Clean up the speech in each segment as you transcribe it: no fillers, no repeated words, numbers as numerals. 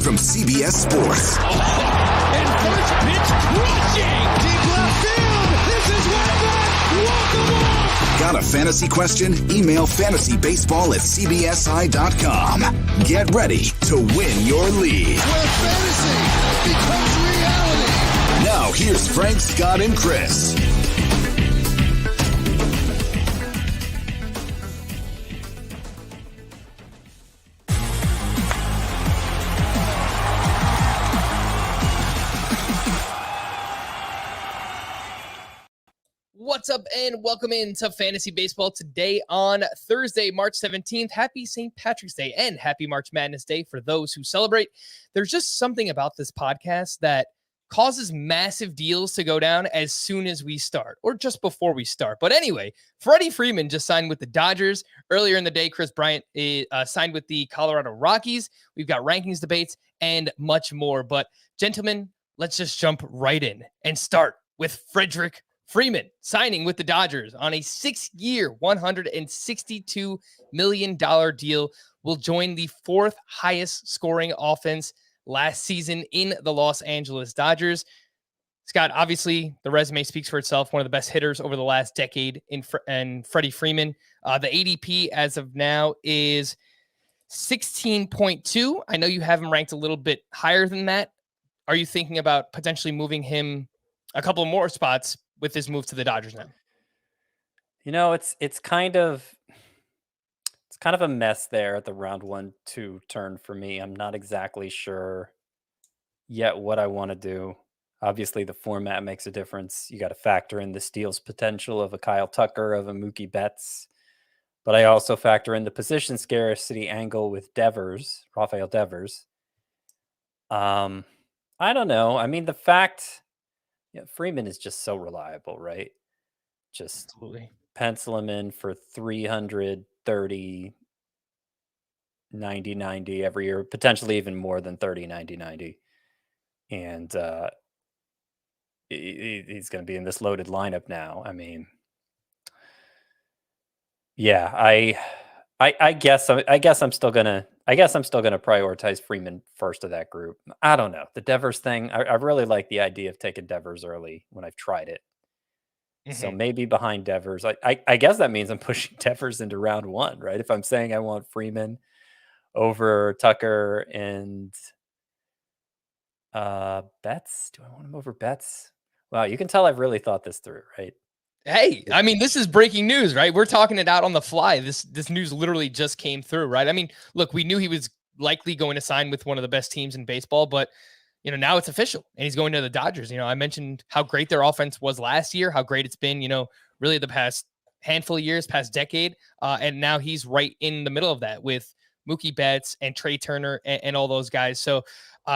from CBS Sports. And first pitch crushing. Deep left field. This is Webb. Walk-a-walk. Got a fantasy question? Email fantasybaseball@cbsi.com. Get ready to win your league. Where fantasy becomes reality. Now here's Frank, Scott, and Kris. What's up and welcome into Fantasy Baseball today on Thursday, March 17th. Happy St. Patrick's Day and happy March Madness Day for those who celebrate. There's just something about this podcast that causes massive deals to go down as soon as we start or just before we start. But anyway, Freddie Freeman just signed with the Dodgers. Earlier in the day, Kris Bryant signed with the Colorado Rockies. We've got rankings debates and much more. But gentlemen, let's just jump right in and start with Freeman signing with the Dodgers on a 6-year, $162 million deal. Will join the fourth highest scoring offense last season in the Los Angeles Dodgers. Scott, obviously, the resume speaks for itself. One of the best hitters over the last decade in Freddie Freeman. The ADP as of now is 16.2. I know you have him ranked a little bit higher than that. Are you thinking about potentially moving him a couple more spots with this move to the Dodgers now? You know, it's kind of a mess there at the round 1-2 turn for me. I'm not exactly sure yet what I want to do. Obviously, the format makes a difference. You got to factor in the steals potential of a Kyle Tucker, of a Mookie Betts. But I also factor in the position scarcity angle with Rafael Devers. I don't know. I mean, the fact... Yeah, Freeman is just so reliable, right? Just Absolutely. Pencil him in for 330, 90, 90 every year, potentially even more than 30, 90, 90. And he's going to be in this loaded lineup now. I mean, yeah, I guess I'm still gonna prioritize Freeman first of that group. I don't know. The Devers thing, I really like the idea of taking Devers early when I've tried it. Mm-hmm. So maybe behind Devers. I guess that means I'm pushing Devers into round 1, right? If I'm saying I want Freeman over Tucker and Betts, do I want him over Betts? Wow, you can tell I've really thought this through, right? Hey, I mean, this is breaking news, right? We're talking it out on the fly. This news literally just came through, right? I mean, look, we knew he was likely going to sign with one of the best teams in baseball, but, now it's official and he's going to the Dodgers. I mentioned how great their offense was last year, how great it's been, really the past handful of years, past decade. And now he's right in the middle of that with Mookie Betts and Trey Turner and all those guys. So,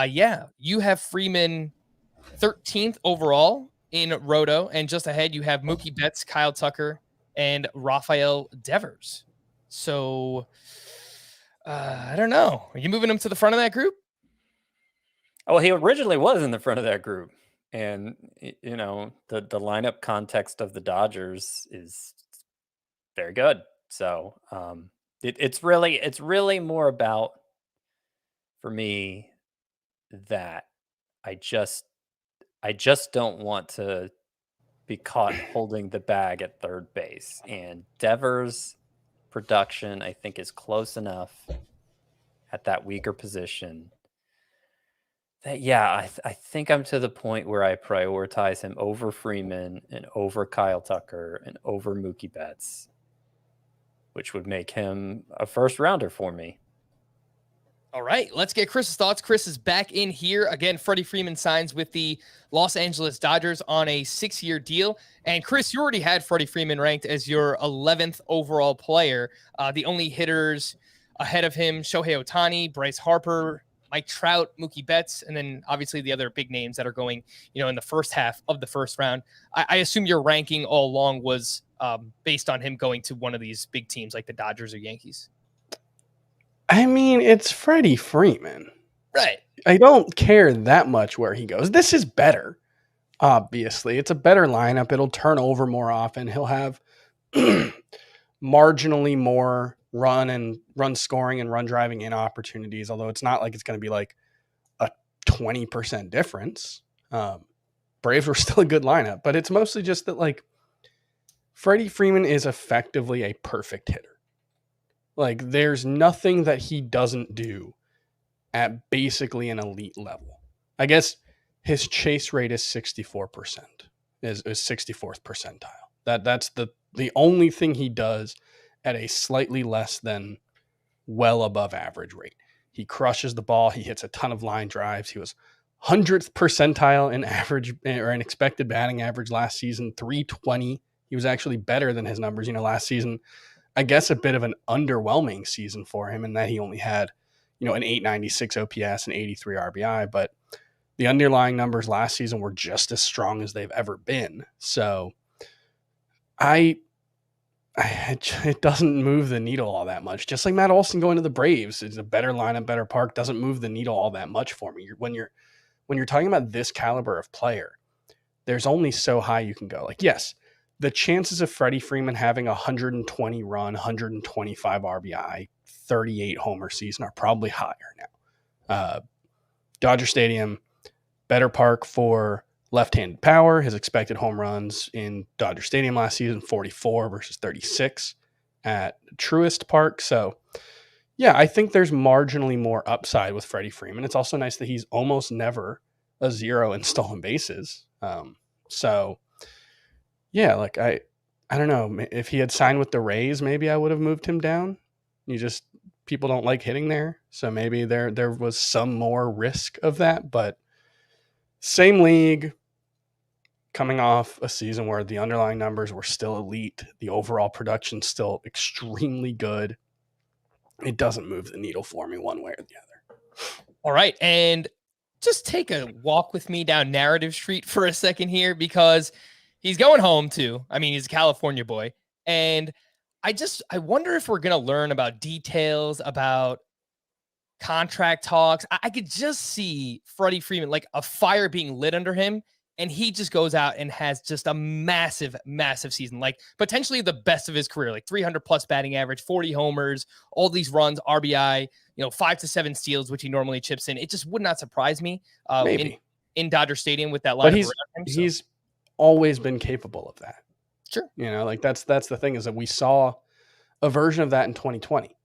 yeah, you have Freeman 13th overall in Roto, and just ahead you have Mookie Betts, Kyle Tucker, and Rafael Devers. So I don't know. Are you moving him to the front of that group? Oh, he originally was in the front of that group, and the lineup context of the Dodgers is very good. So it's really more about, for me, that I just don't want to be caught holding the bag at third base. And Devers' production, I think, is close enough at that weaker position that, yeah, I think I'm to the point where I prioritize him over Freeman and over Kyle Tucker and over Mookie Betts, which would make him a first rounder for me. All right, let's get Kris's thoughts. Kris is back in here. Again, Freddie Freeman signs with the Los Angeles Dodgers on a 6-year deal. And Kris, you already had Freddie Freeman ranked as your 11th overall player. The only hitters ahead of him, Shohei Ohtani, Bryce Harper, Mike Trout, Mookie Betts, and then obviously the other big names that are going, in the first half of the first round. I assume your ranking all along was based on him going to one of these big teams like the Dodgers or Yankees. I mean, it's Freddie Freeman. Right. I don't care that much where he goes. This is better. Obviously, it's a better lineup. It'll turn over more often. He'll have marginally more run scoring and run driving in opportunities, although it's not like it's going to be like 20% difference. Braves were still a good lineup, but it's mostly just that like Freddie Freeman is effectively a perfect hitter. Like there's nothing that he doesn't do at basically an elite level. I guess his chase rate is 64%, is 64th percentile. That's the only thing he does at a slightly less than well above average rate. He crushes the ball. He hits a ton of line drives. He was 100th percentile in average or in expected batting average last season, 320. He was actually better than his numbers. Last season, I guess a bit of an underwhelming season for him in that he only had, an 896 OPS and 83 RBI, but the underlying numbers last season were just as strong as they've ever been. So it doesn't move the needle all that much. Just like Matt Olson going to the Braves, it's a better lineup, better park, doesn't move the needle all that much for me. When you're talking about this caliber of player, there's only so high you can go. Like, yes, the chances of Freddie Freeman having 120 run, 125 RBI, 38 homer season are probably higher now. Dodger Stadium, better park for left-handed power. His expected home runs in Dodger Stadium last season, 44 versus 36 at Truist Park. So, yeah, I think there's marginally more upside with Freddie Freeman. It's also nice that he's almost never a zero in stolen bases. So, yeah, like I don't know. If he had signed with the Rays, maybe I would have moved him down. People don't like hitting there. So maybe there was some more risk of that, but same league, coming off a season where the underlying numbers were still elite. The overall production still extremely good. It doesn't move the needle for me one way or the other. All right. And just take a walk with me down Narrative Street for a second here, because he's going home too. I mean, he's a California boy. And I wonder if we're going to learn about details about contract talks. I could just see Freddie Freeman, like a fire being lit under him, and he just goes out and has just a massive, massive season, like potentially the best of his career, like 300 plus batting average, 40 homers, all these runs, RBI, 5 to 7 steals, which he normally chips in. It just would not surprise me in Dodger Stadium with that lineup. But he's always been capable of that. Sure. That's the thing, is that we saw a version of that in 2020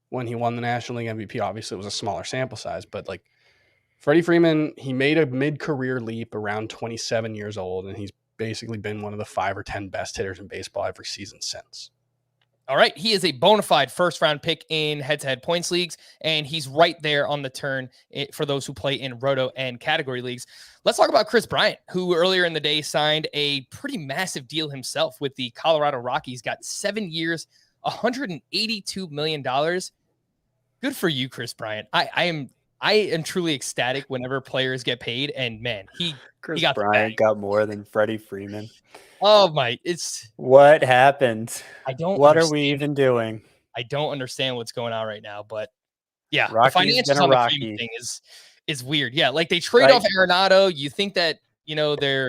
when he won the National League MVP. Obviously, it was a smaller sample size, but like Freddie Freeman, he made a mid-career leap around 27 years old, and he's basically been one of the 5 or 10 best hitters in baseball every season since. All right. He is a bona fide first-round pick in head-to-head points leagues, and he's right there on the turn for those who play in roto and category leagues. Let's talk about Kris Bryant, who earlier in the day signed a pretty massive deal himself with the Colorado Rockies. Got 7 years, $182 million. Good for you, Kris Bryant. I am truly ecstatic whenever players get paid, and man, Kris Bryant got more than Freddie Freeman. Oh my! What happened? What are we even doing? I don't understand what's going on right now, but yeah, Rockies the financials on the Freeman thing is weird. Yeah, like they trade off Arenado. You think that they're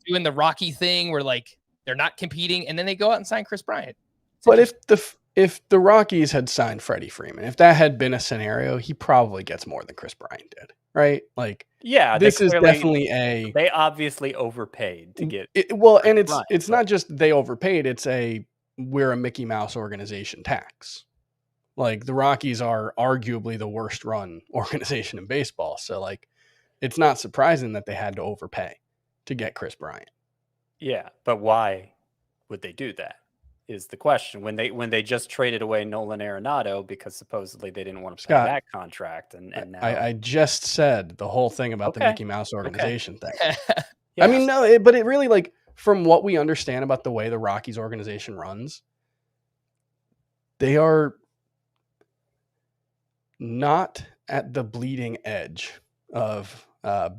doing the Rocky thing where like they're not competing, and then they go out and sign Kris Bryant. But if the Rockies had signed Freddie Freeman, if that had been a scenario, he probably gets more than Kris Bryant did, right? Like, yeah, this is definitely they obviously overpaid to get and it's not just they overpaid, it's we're a Mickey Mouse organization tax. Like, the Rockies are arguably the worst run organization in baseball, so like it's not surprising that they had to overpay to get Kris Bryant. Yeah, but why would they do that? Is the question. When they just traded away Nola and Arenado because supposedly they didn't want to pay that contract, and now I just said the whole thing about the Mickey Mouse organization thing. Yes. I mean, no, but it really, like, from what we understand about the way the Rockies organization runs, they are not at the bleeding edge of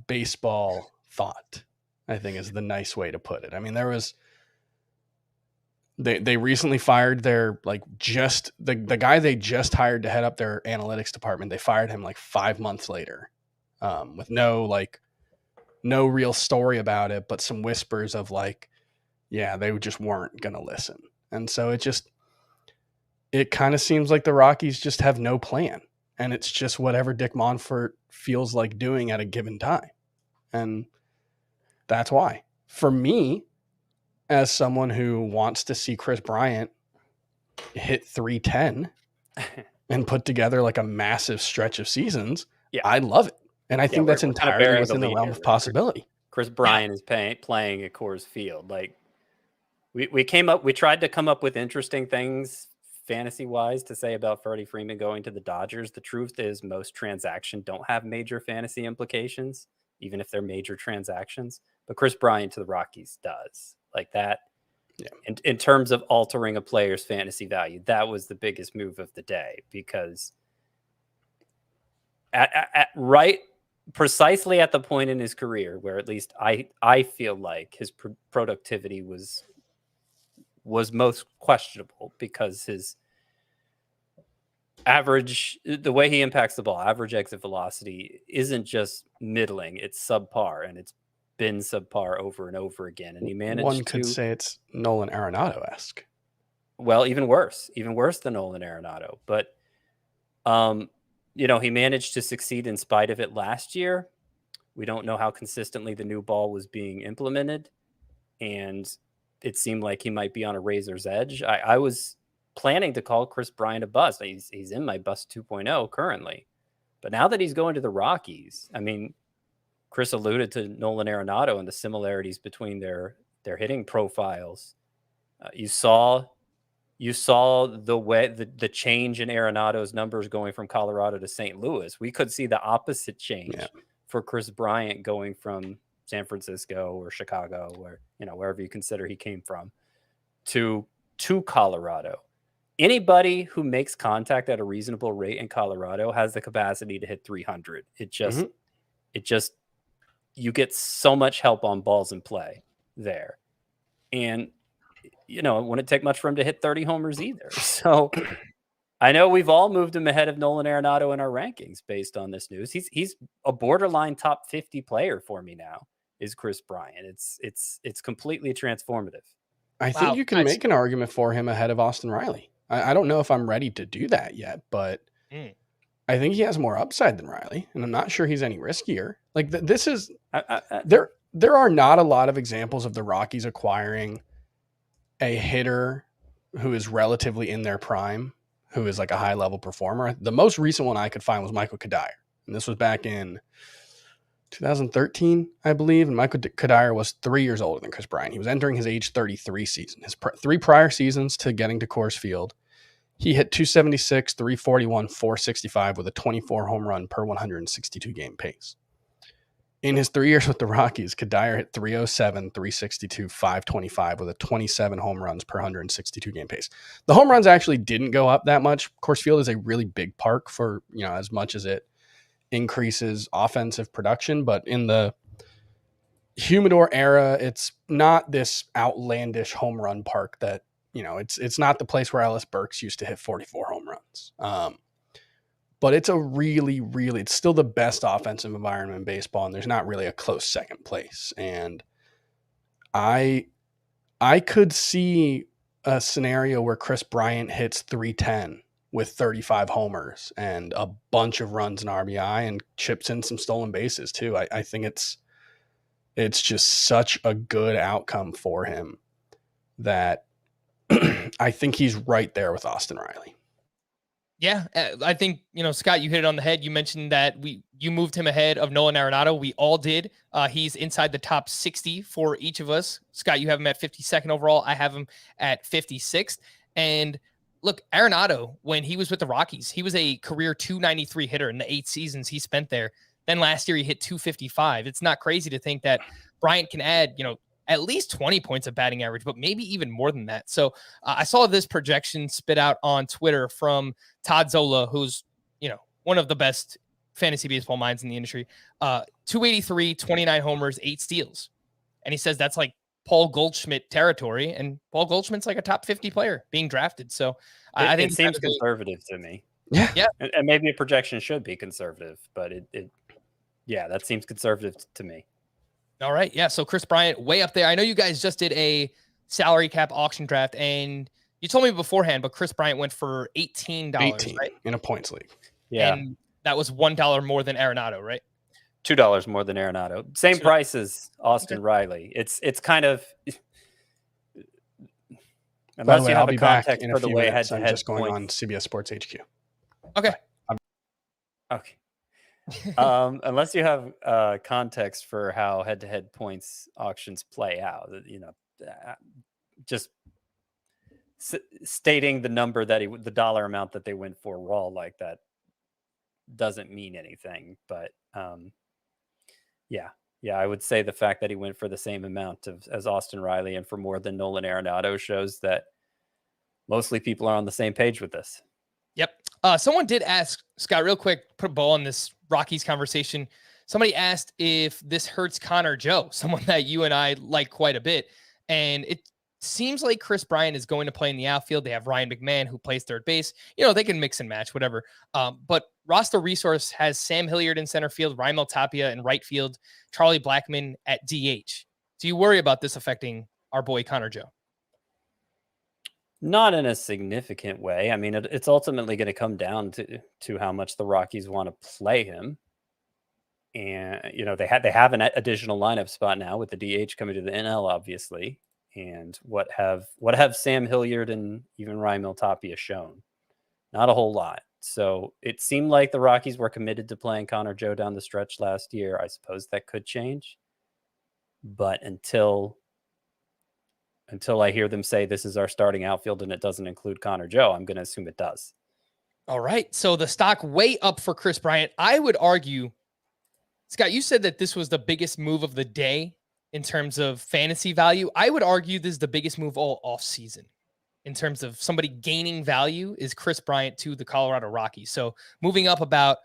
baseball thought, I think is the nice way to put it. I mean, there was They recently fired their the guy they just hired to head up their analytics department. They fired him like 5 months later, with no real story about it, but some whispers of they just weren't gonna listen. And so it kind of seems like the Rockies just have no plan. and it's just whatever Dick Monfort feels like doing at a given time. And that's why. For me, as someone who wants to see Kris Bryant hit 310 and put together like a massive stretch of seasons, I love it. And I think that's entirely within the realm of possibility. Kris Bryant is playing at Coors Field. Like we tried to come up with interesting things fantasy wise to say about Freddie Freeman going to the Dodgers. The truth is most transactions don't have major fantasy implications, even if they're major transactions, but Kris Bryant to the Rockies does. Like that. Yeah. In terms of altering a player's fantasy value, that was the biggest move of the day, because precisely at the point in his career where at least I feel like his productivity was most questionable, because his average, the way he impacts the ball, average exit velocity isn't just middling, it's subpar, and it's been subpar over and over again. And he managed One could say it's Nolan Arenado-esque. Well, even worse than Nolan Arenado. But, he managed to succeed in spite of it last year. We don't know how consistently the new ball was being implemented, and it seemed like he might be on a razor's edge. I was planning to call Kris Bryant a bust. He's in my bust 2.0 currently. But now that he's going to the Rockies, I mean, Chris alluded to Nolan Arenado and the similarities between their hitting profiles. You saw the way the change in Arenado's numbers going from Colorado to St. Louis. We could see the opposite change for Kris Bryant going from San Francisco or Chicago, or wherever you consider he came from, to Colorado. Anybody who makes contact at a reasonable rate in Colorado has the capacity to hit 300. It just you get so much help on balls in play there. And, it wouldn't take much for him to hit 30 homers either. So I know we've all moved him ahead of Nolan Arenado in our rankings based on this news. He's a borderline top 50 player for me now, is Kris Bryant. It's completely transformative. I think you can make an argument for him ahead of Austin Riley. I don't know if I'm ready to do that yet, but I think he has more upside than Riley, and I'm not sure he's any riskier. Like this is there are not a lot of examples of the Rockies acquiring a hitter who is relatively in their prime, who is like a high level performer. The most recent one I could find was Michael Kadire, and this was back in 2013, I believe. And Michael Kadire was 3 years older than Kris Bryant. He was entering his age 33 season. His three prior seasons to getting to Coors Field, he hit 276, 341, 465 with a 24 home run per 162 game pace. In his 3 years with the Rockies, Kadire hit 307, 362, 525 with a 27 home runs per 162 game pace. The home runs actually didn't go up that much. Coors Field is a really big park for, as much as it increases offensive production, but in the Humidor era, it's not this outlandish home run park that, it's not the place where Ellis Burks used to hit 44 home runs. But it's a really, really, it's still the best offensive environment in baseball, and there's not really a close second place. And I could see a scenario where Kris Bryant hits 310 with 35 homers and a bunch of runs and RBI and chips in some stolen bases too. I think it's just such a good outcome for him that I think he's right there with Austin Riley. Yeah, I think, Scott, you hit it on the head. You mentioned that you moved him ahead of Nolan Arenado. We all did. He's inside the top 60 for each of us. Scott, you have him at 52nd overall. I have him at 56th. And look, Arenado, when he was with the Rockies, he was a career 293 hitter in the 8 seasons he spent there. Then last year he hit 255. It's not crazy to think that Bryant can add, at least 20 points of batting average, but maybe even more than that. So I saw this projection spit out on Twitter from Todd Zola, who's, one of the best fantasy baseball minds in the industry. 283, 29 homers, 8 steals. And he says that's like Paul Goldschmidt territory, and Paul Goldschmidt's like a top 50 player being drafted. So I think it seems conservative to me. Yeah. And maybe a projection should be conservative, but that seems conservative to me. All right. Yeah. So Kris Bryant way up there. I know you guys just did a salary cap auction draft, and you told me beforehand, but Kris Bryant went for $18, 18 right? in a points league. Yeah. And that was $1 more than Arenado, right? $2 more than Arenado. Same price as Austin Riley. It's kind of By the unless way, you I'll have a be back context in a for the few way minutes. I'm head-to-head just going on points. CBS Sports HQ. Okay. Okay. Unless you have context for how head-to-head points auctions play out, just stating the number that the dollar amount that they went for raw like that doesn't mean anything. But yeah, I would say the fact that he went for the same amount as Austin Riley and for more than Nolan Arenado shows that mostly people are on the same page with this. Yep. Someone did ask, Scott, real quick, put a ball in this Rockies conversation. Somebody asked if this hurts Connor Joe, someone that you and I like quite a bit. And it seems like Kris Bryant is going to play in the outfield. They have Ryan McMahon, who plays third base. They can mix and match, whatever. But Roster Resource has Sam Hilliard in center field, Raimel Tapia in right field, Charlie Blackmon at DH. Do you worry about this affecting our boy Connor Joe? Not in a significant way. I mean, it's ultimately going to come down to how much the Rockies want to play him. And, they have an additional lineup spot now with the DH coming to the NL, obviously. And what have Sam Hilliard and even Raimel Tapia shown? Not a whole lot. So it seemed like the Rockies were committed to playing Connor Joe down the stretch last year. I suppose that could change. But until I hear them say this is our starting outfield and it doesn't include Connor Joe, I'm going to assume it does. All right. So the stock way up for Kris Bryant. I would argue, Scott, you said that this was the biggest move of the day in terms of fantasy value. I would argue this is the biggest move all offseason in terms of somebody gaining value is Kris Bryant to the Colorado Rockies. So moving up about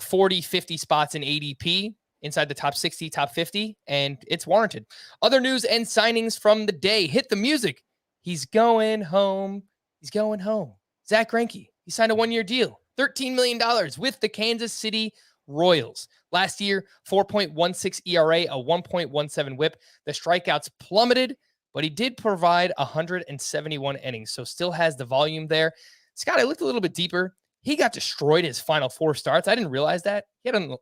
40, 50 spots in ADP inside the top 60, top 50, and it's warranted. Other news and signings from the day. Hit the music. He's going home. He's going home. Zack Greinke. He signed a 1-year deal, $13 million with the Kansas City Royals. Last year, 4.16 ERA, a 1.17 whip. The strikeouts plummeted, but he did provide 171 innings, so still has the volume there. Scott, I looked a little bit deeper. He got destroyed his final 4 starts. I didn't realize that. He had an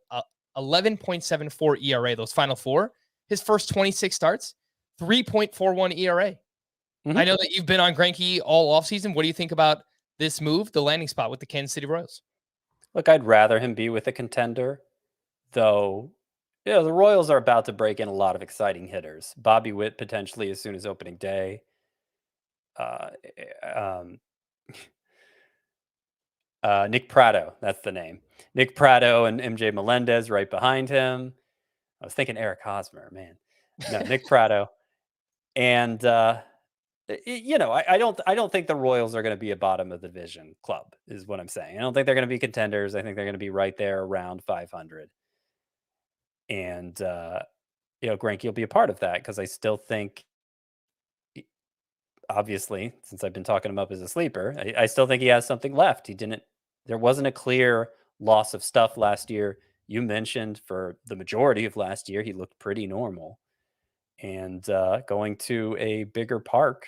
11.74 ERA, those final 4. His first 26 starts, 3.41 ERA. Mm-hmm. I know that you've been on Greinke all offseason. What do you think about this move, the landing spot with the Kansas City Royals? Look, I'd rather him be with a contender, though. The Royals are about to break in a lot of exciting hitters. Bobby Witt potentially as soon as opening day. Nick Pratto, that's the name. Nick Pratto and MJ Melendez right behind him. I was thinking Eric Hosmer, man. No, Nick Pratto. And I don't think the Royals are going to be a bottom of the division club, is what I'm saying. I don't think they're going to be contenders. I think they're going to be right there around 500. And Greinke will be a part of that because I still think, obviously, since I've been talking him up as a sleeper, I still think he has something left. There wasn't a clear loss of stuff last year. You mentioned for the majority of last year, he looked pretty normal. And going to a bigger park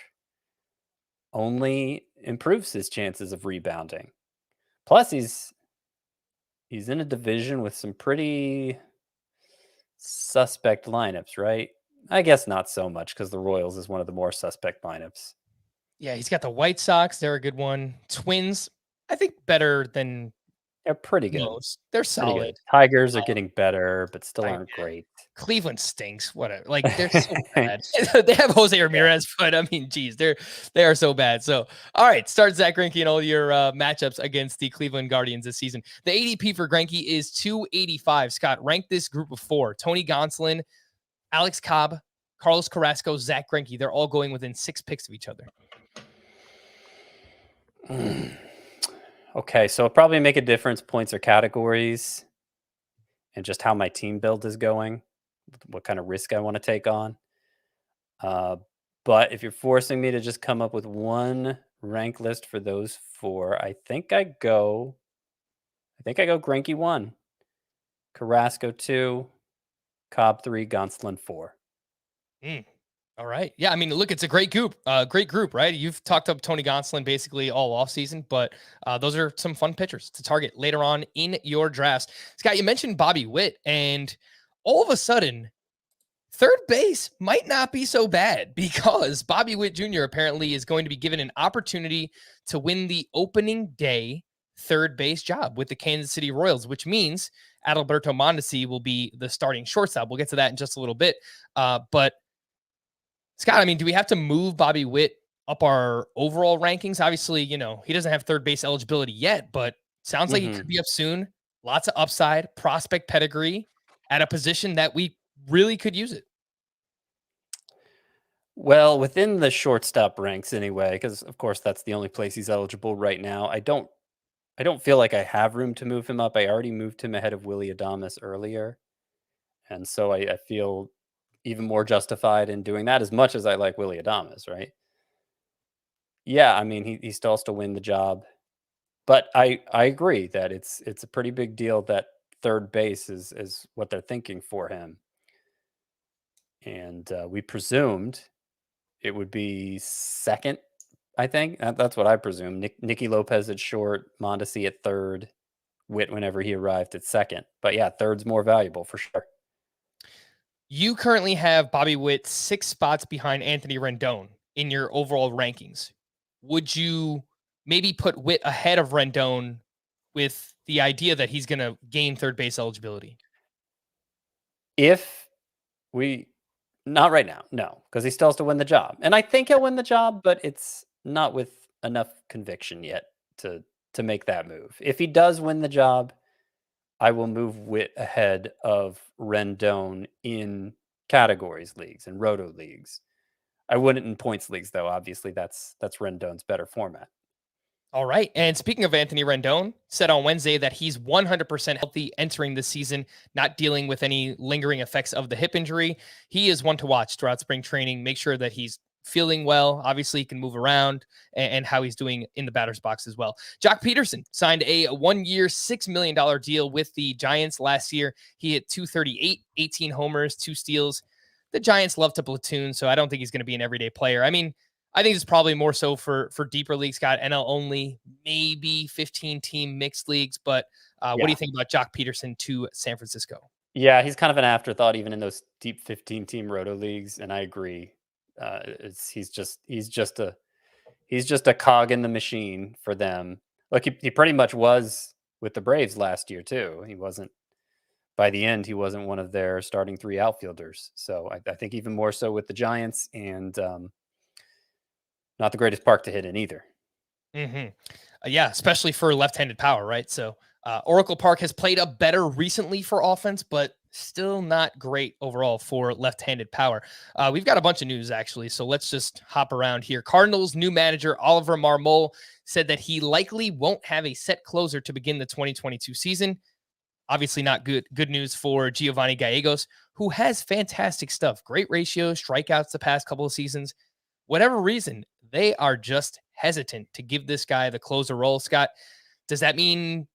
only improves his chances of rebounding. Plus, he's in a division with some pretty suspect lineups, right? I guess not so much because the Royals is one of the more suspect lineups. Yeah, he's got the White Sox. They're a good one. Twins, I think better than they're pretty good. Most. They're solid. Good. Tigers are getting better, but still aren't great. Cleveland stinks. Whatever. Like they're so bad. They have Jose Ramirez, but I mean, geez, they are so bad. So, all right, start Zack Greinke in all your matchups against the Cleveland Guardians this season. The ADP for Greinke is 285. Scott, rank this group of 4: Tony Gonsolin, Alex Cobb, Carlos Carrasco, Zack Greinke. They're all going within 6 picks of each other. Okay, so it'll probably make a difference points or categories and just how my team build is going, what kind of risk I want to take on. But if you're forcing me to just come up with one rank list for those 4, I think I go Greinke 1, Carrasco 2, Cobb 3, Gonsolin 4. All right. Yeah, I mean, look, it's a great group, right? You've talked up Tony Gonsolin basically all offseason, but those are some fun pitchers to target later on in your drafts. Scott, you mentioned Bobby Witt, and all of a sudden, third base might not be so bad because Bobby Witt Jr. apparently is going to be given an opportunity to win the opening day third base job with the Kansas City Royals, which means Adalberto Mondesi will be the starting shortstop. We'll get to that in just a little bit. But Scott, I mean, do we have to move Bobby Witt up our overall rankings? Obviously, he doesn't have third base eligibility yet, but sounds like he could be up soon. Lots of upside, prospect pedigree at a position that we really could use it. Well, within the shortstop ranks anyway, because of course that's the only place he's eligible right now. I don't feel like I have room to move him up. I already moved him ahead of Willy Adames earlier. And so I feel even more justified in doing that, as much as I like Willy Adames, right? Yeah, I mean, he still has to win the job. But I agree that it's a pretty big deal that third base is what they're thinking for him. And we presumed it would be second, I think. That's what I presume. Nicky Lopez at short, Mondesi at third, Witt whenever he arrived at second. But yeah, third's more valuable for sure. You currently have Bobby Witt 6 spots behind Anthony Rendon in your overall rankings. Would you maybe put Witt ahead of Rendon with the idea that he's going to gain third base eligibility? If we, not right now, no, because he still has to win the job. And I think he'll win the job, but it's not with enough conviction yet to make that move. If he does win the job, I will move Witt ahead of Rendon in categories leagues and roto leagues. I wouldn't in points leagues, though. Obviously, that's Rendon's better format. All right. And speaking of Anthony Rendon, said on Wednesday that he's 100% healthy entering the season, not dealing with any lingering effects of the hip injury. He is one to watch throughout spring training. Make sure that he's feeling well. Obviously, he can move around, and how he's doing in the batter's box as well. Jock Peterson signed a 1-year, $6 million deal with the Giants last year. He hit .238, 18 homers, 2 steals. The Giants love to platoon, so I don't think he's going to be an everyday player. I mean, I think it's probably more so for deeper leagues, Scott, NL only, maybe 15-team mixed leagues. But what do you think about Jock Peterson to San Francisco? Yeah, he's kind of an afterthought even in those deep 15-team roto leagues, and I agree. He's just a cog in the machine for them. Like he pretty much was with the Braves last year too. He wasn't, by the end, he wasn't one of their starting 3 outfielders. So I think even more so with the Giants, and not the greatest park to hit in either. Yeah, especially for left-handed power, right? So Oracle Park has played up better recently for offense, but still not great overall for left-handed power. We've got a bunch of news, actually, so let's just hop around here. Cardinals' new manager, Oliver Marmol, said that he likely won't have a set closer to begin the 2022 season. Obviously not good news for Giovanni Gallegos, who has fantastic stuff. Great ratios, strikeouts the past couple of seasons. Whatever reason, they are just hesitant to give this guy the closer role. Scott, does that mean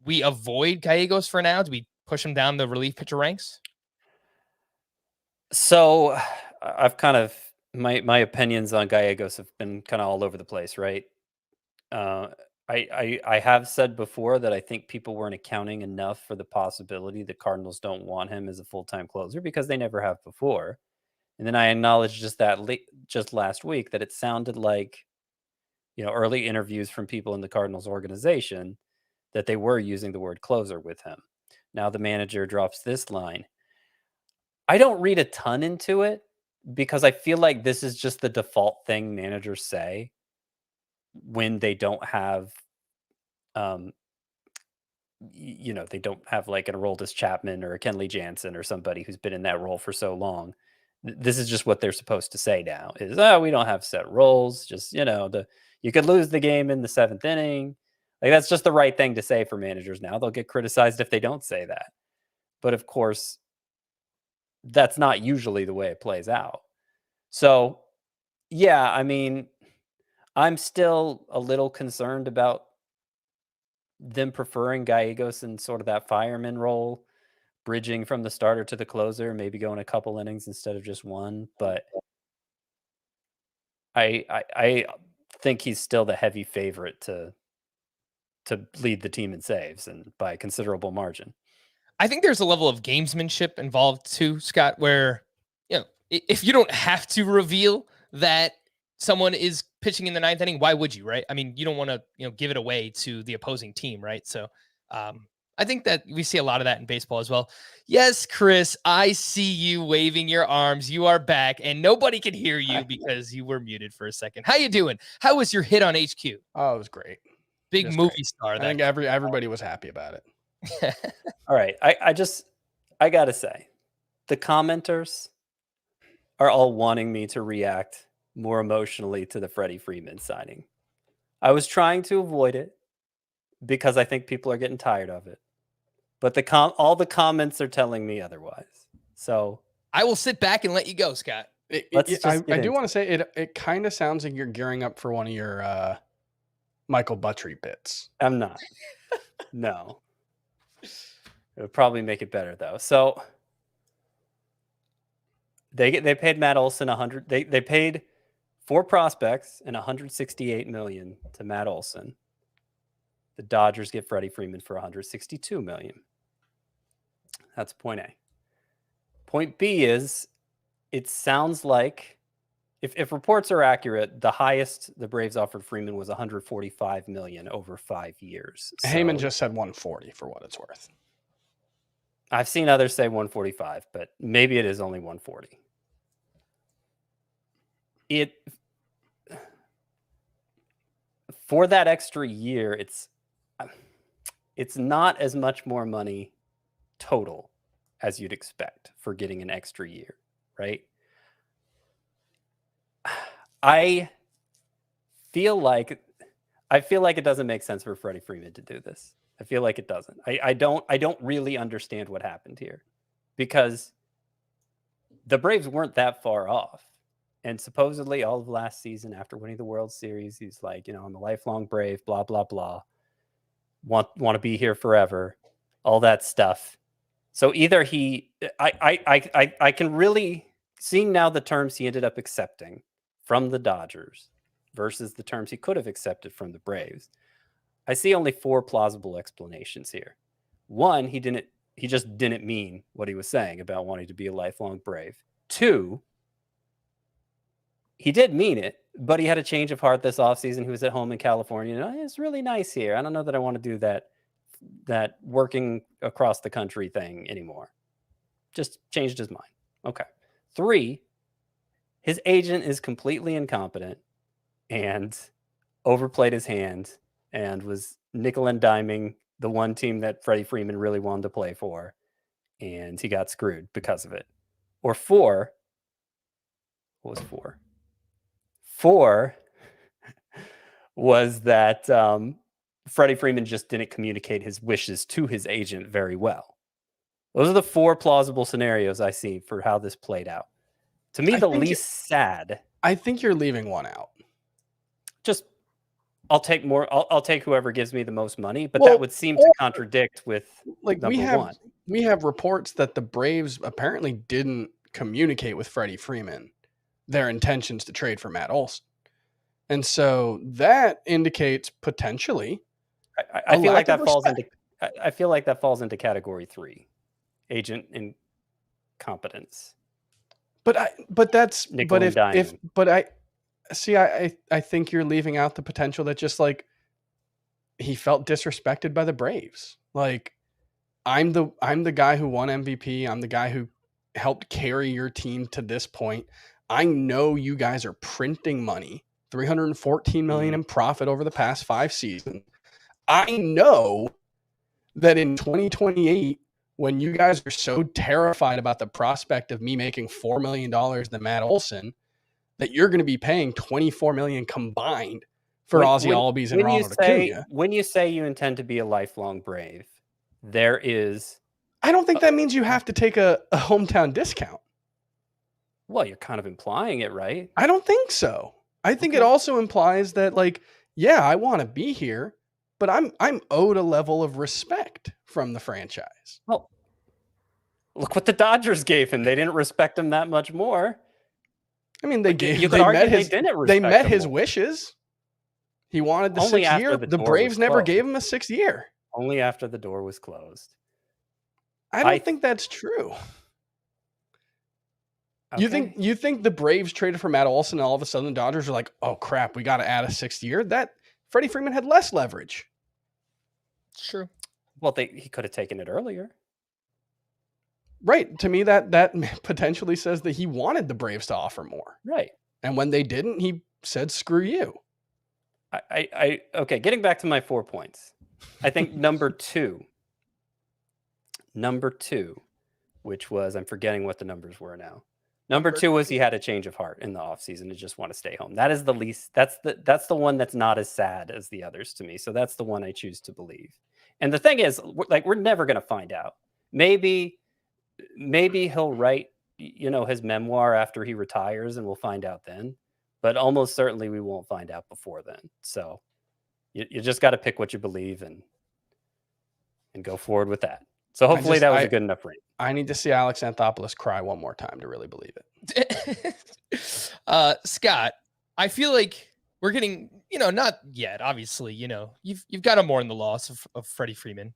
we avoid Gallegos for now? Do we push him down the relief pitcher ranks? So I've kind of, my opinions on Gallegos have been kind of all over the place, right? I have said before that I think people weren't accounting enough for the possibility that Cardinals don't want him as a full-time closer because they never have before. And then I acknowledged just last week that it sounded like, early interviews from people in the Cardinals organization that they were using the word closer with him. Now the manager drops this line. I don't read a ton into it because I feel like this is just the default thing managers say when they don't have, they don't have like an Aroldis Chapman or a Kenley Jansen or somebody who's been in that role for so long. This is just what they're supposed to say now is, we don't have set roles. Just, you could lose the game in the 7th inning. Like that's just the right thing to say for managers now. They'll get criticized if they don't say that. But of course, that's not usually the way it plays out. So, yeah, I mean, I'm still a little concerned about them preferring Gallegos in sort of that fireman role, bridging from the starter to the closer, maybe going a couple innings instead of just one. But I think he's still the heavy favorite to lead the team in saves, and by a considerable margin. I think there's a level of gamesmanship involved too, Scott, where, if you don't have to reveal that someone is pitching in the 9th inning, why would you, right? I mean, you don't want to, give it away to the opposing team, right? So I think that we see a lot of that in baseball as well. Yes, Kris, I see you waving your arms. You are back, and nobody can hear you because you were muted for a second. How you doing? How was your hit on HQ? Oh, it was great. Big Just movie great. star. I think everybody was happy about it. All right. I got to say, the commenters are all wanting me to react more emotionally to the Freddie Freeman signing. I was trying to avoid it because I think people are getting tired of it. But all the comments are telling me otherwise. So I will sit back and let you go, Scott. I do want to say it kind of sounds like you're gearing up for one of your Michael Buttry bits. I'm not. No. It would probably make it better though. So they paid Matt Olson $100. They paid 4 prospects and $168 million to Matt Olson. The Dodgers get Freddie Freeman for $162 million. That's point A. Point B is, it sounds like, if reports are accurate, the highest the Braves offered Freeman was $145 million over 5 years. So, Heyman just said 140 for what it's worth. I've seen others say 145, but maybe it is only 140. For that extra year, it's not as much more money total as you'd expect for getting an extra year, right? I feel like it doesn't make sense for Freddie Freeman to do this. I feel like it doesn't. I don't really understand what happened here, because the Braves weren't that far off. And supposedly all of last season, after winning the World Series, he's like, I'm a lifelong Brave, blah, blah, blah. Want to be here forever, all that stuff. So either I can really, seeing now the terms he ended up accepting from the Dodgers versus the terms he could have accepted from the Braves, I see only 4 plausible explanations here. One, he just didn't mean what he was saying about wanting to be a lifelong Brave. 2, he did mean it, but he had a change of heart this offseason. He was at home in California. It's really nice here. I don't know that I want to do that working across the country thing anymore. Just changed his mind. Okay. 3, his agent is completely incompetent and overplayed his hand and was nickel and diming the one team that Freddie Freeman really wanted to play for, and he got screwed because of it. Or 4, what was 4? 4 was that Freddie Freeman just didn't communicate his wishes to his agent very well. Those are the 4 plausible scenarios I see for how this played out. To me, the least sad. I think you're leaving one out. Just, I'll take more. I'll take whoever gives me the most money, but that would seem to contradict with number 1. We have reports that the Braves apparently didn't communicate with Freddie Freeman their intentions to trade for Matt Olson. And so that indicates potentially I feel like that falls into category 3, agent incompetence. I think you're leaving out the potential that just like he felt disrespected by the Braves. Like, I'm the guy who won MVP. I'm the guy who helped carry your team to this point. I know you guys are printing money, $314 million in profit over the past 5 seasons. I know that in 2028, when you guys are so terrified about the prospect of me making $4 million than Matt Olson, that you're going to be paying $24 million combined for Ozzie Albies and Ronald Acuna. When you say you intend to be a lifelong Brave, there is... I don't think that means you have to take a hometown discount. Well, you're kind of implying it, right? I don't think so. I think it also implies that, like, yeah, I want to be here, but I'm owed a level of respect from the franchise. Well, look what the Dodgers gave him. They didn't respect him that much more. I mean, they didn't respect met him his more. wishes. He wanted the Only 6th after year. the The door Braves was never closed. gave him a 6th year. Only after the door was closed. I don't think that's true. Okay. You think the Braves traded for Matt Olson and all of a sudden the Dodgers are like, oh crap, we got to add a 6th year? That Freddie Freeman had less leverage. True. Well, he could have taken it earlier. Right. To me, that potentially says that he wanted the Braves to offer more. Right. And when they didn't, he said, screw you. Okay, getting back to my 4 points. I think number two, which was, I'm forgetting what the numbers were now. Number 2 was he had a change of heart in the offseason to just want to stay home. That is the least, that's the one that's not as sad as the others to me. So that's the one I choose to believe. And the thing is, we're never going to find out. Maybe he'll write, his memoir after he retires and we'll find out then. But almost certainly we won't find out before then. So you just got to pick what you believe and go forward with that. So hopefully that was a good enough rant. I need to see Alex Anthopoulos cry one more time to really believe it. Scott, I feel like we're getting, not yet, obviously, you've got a more in the loss of Freddie Freeman,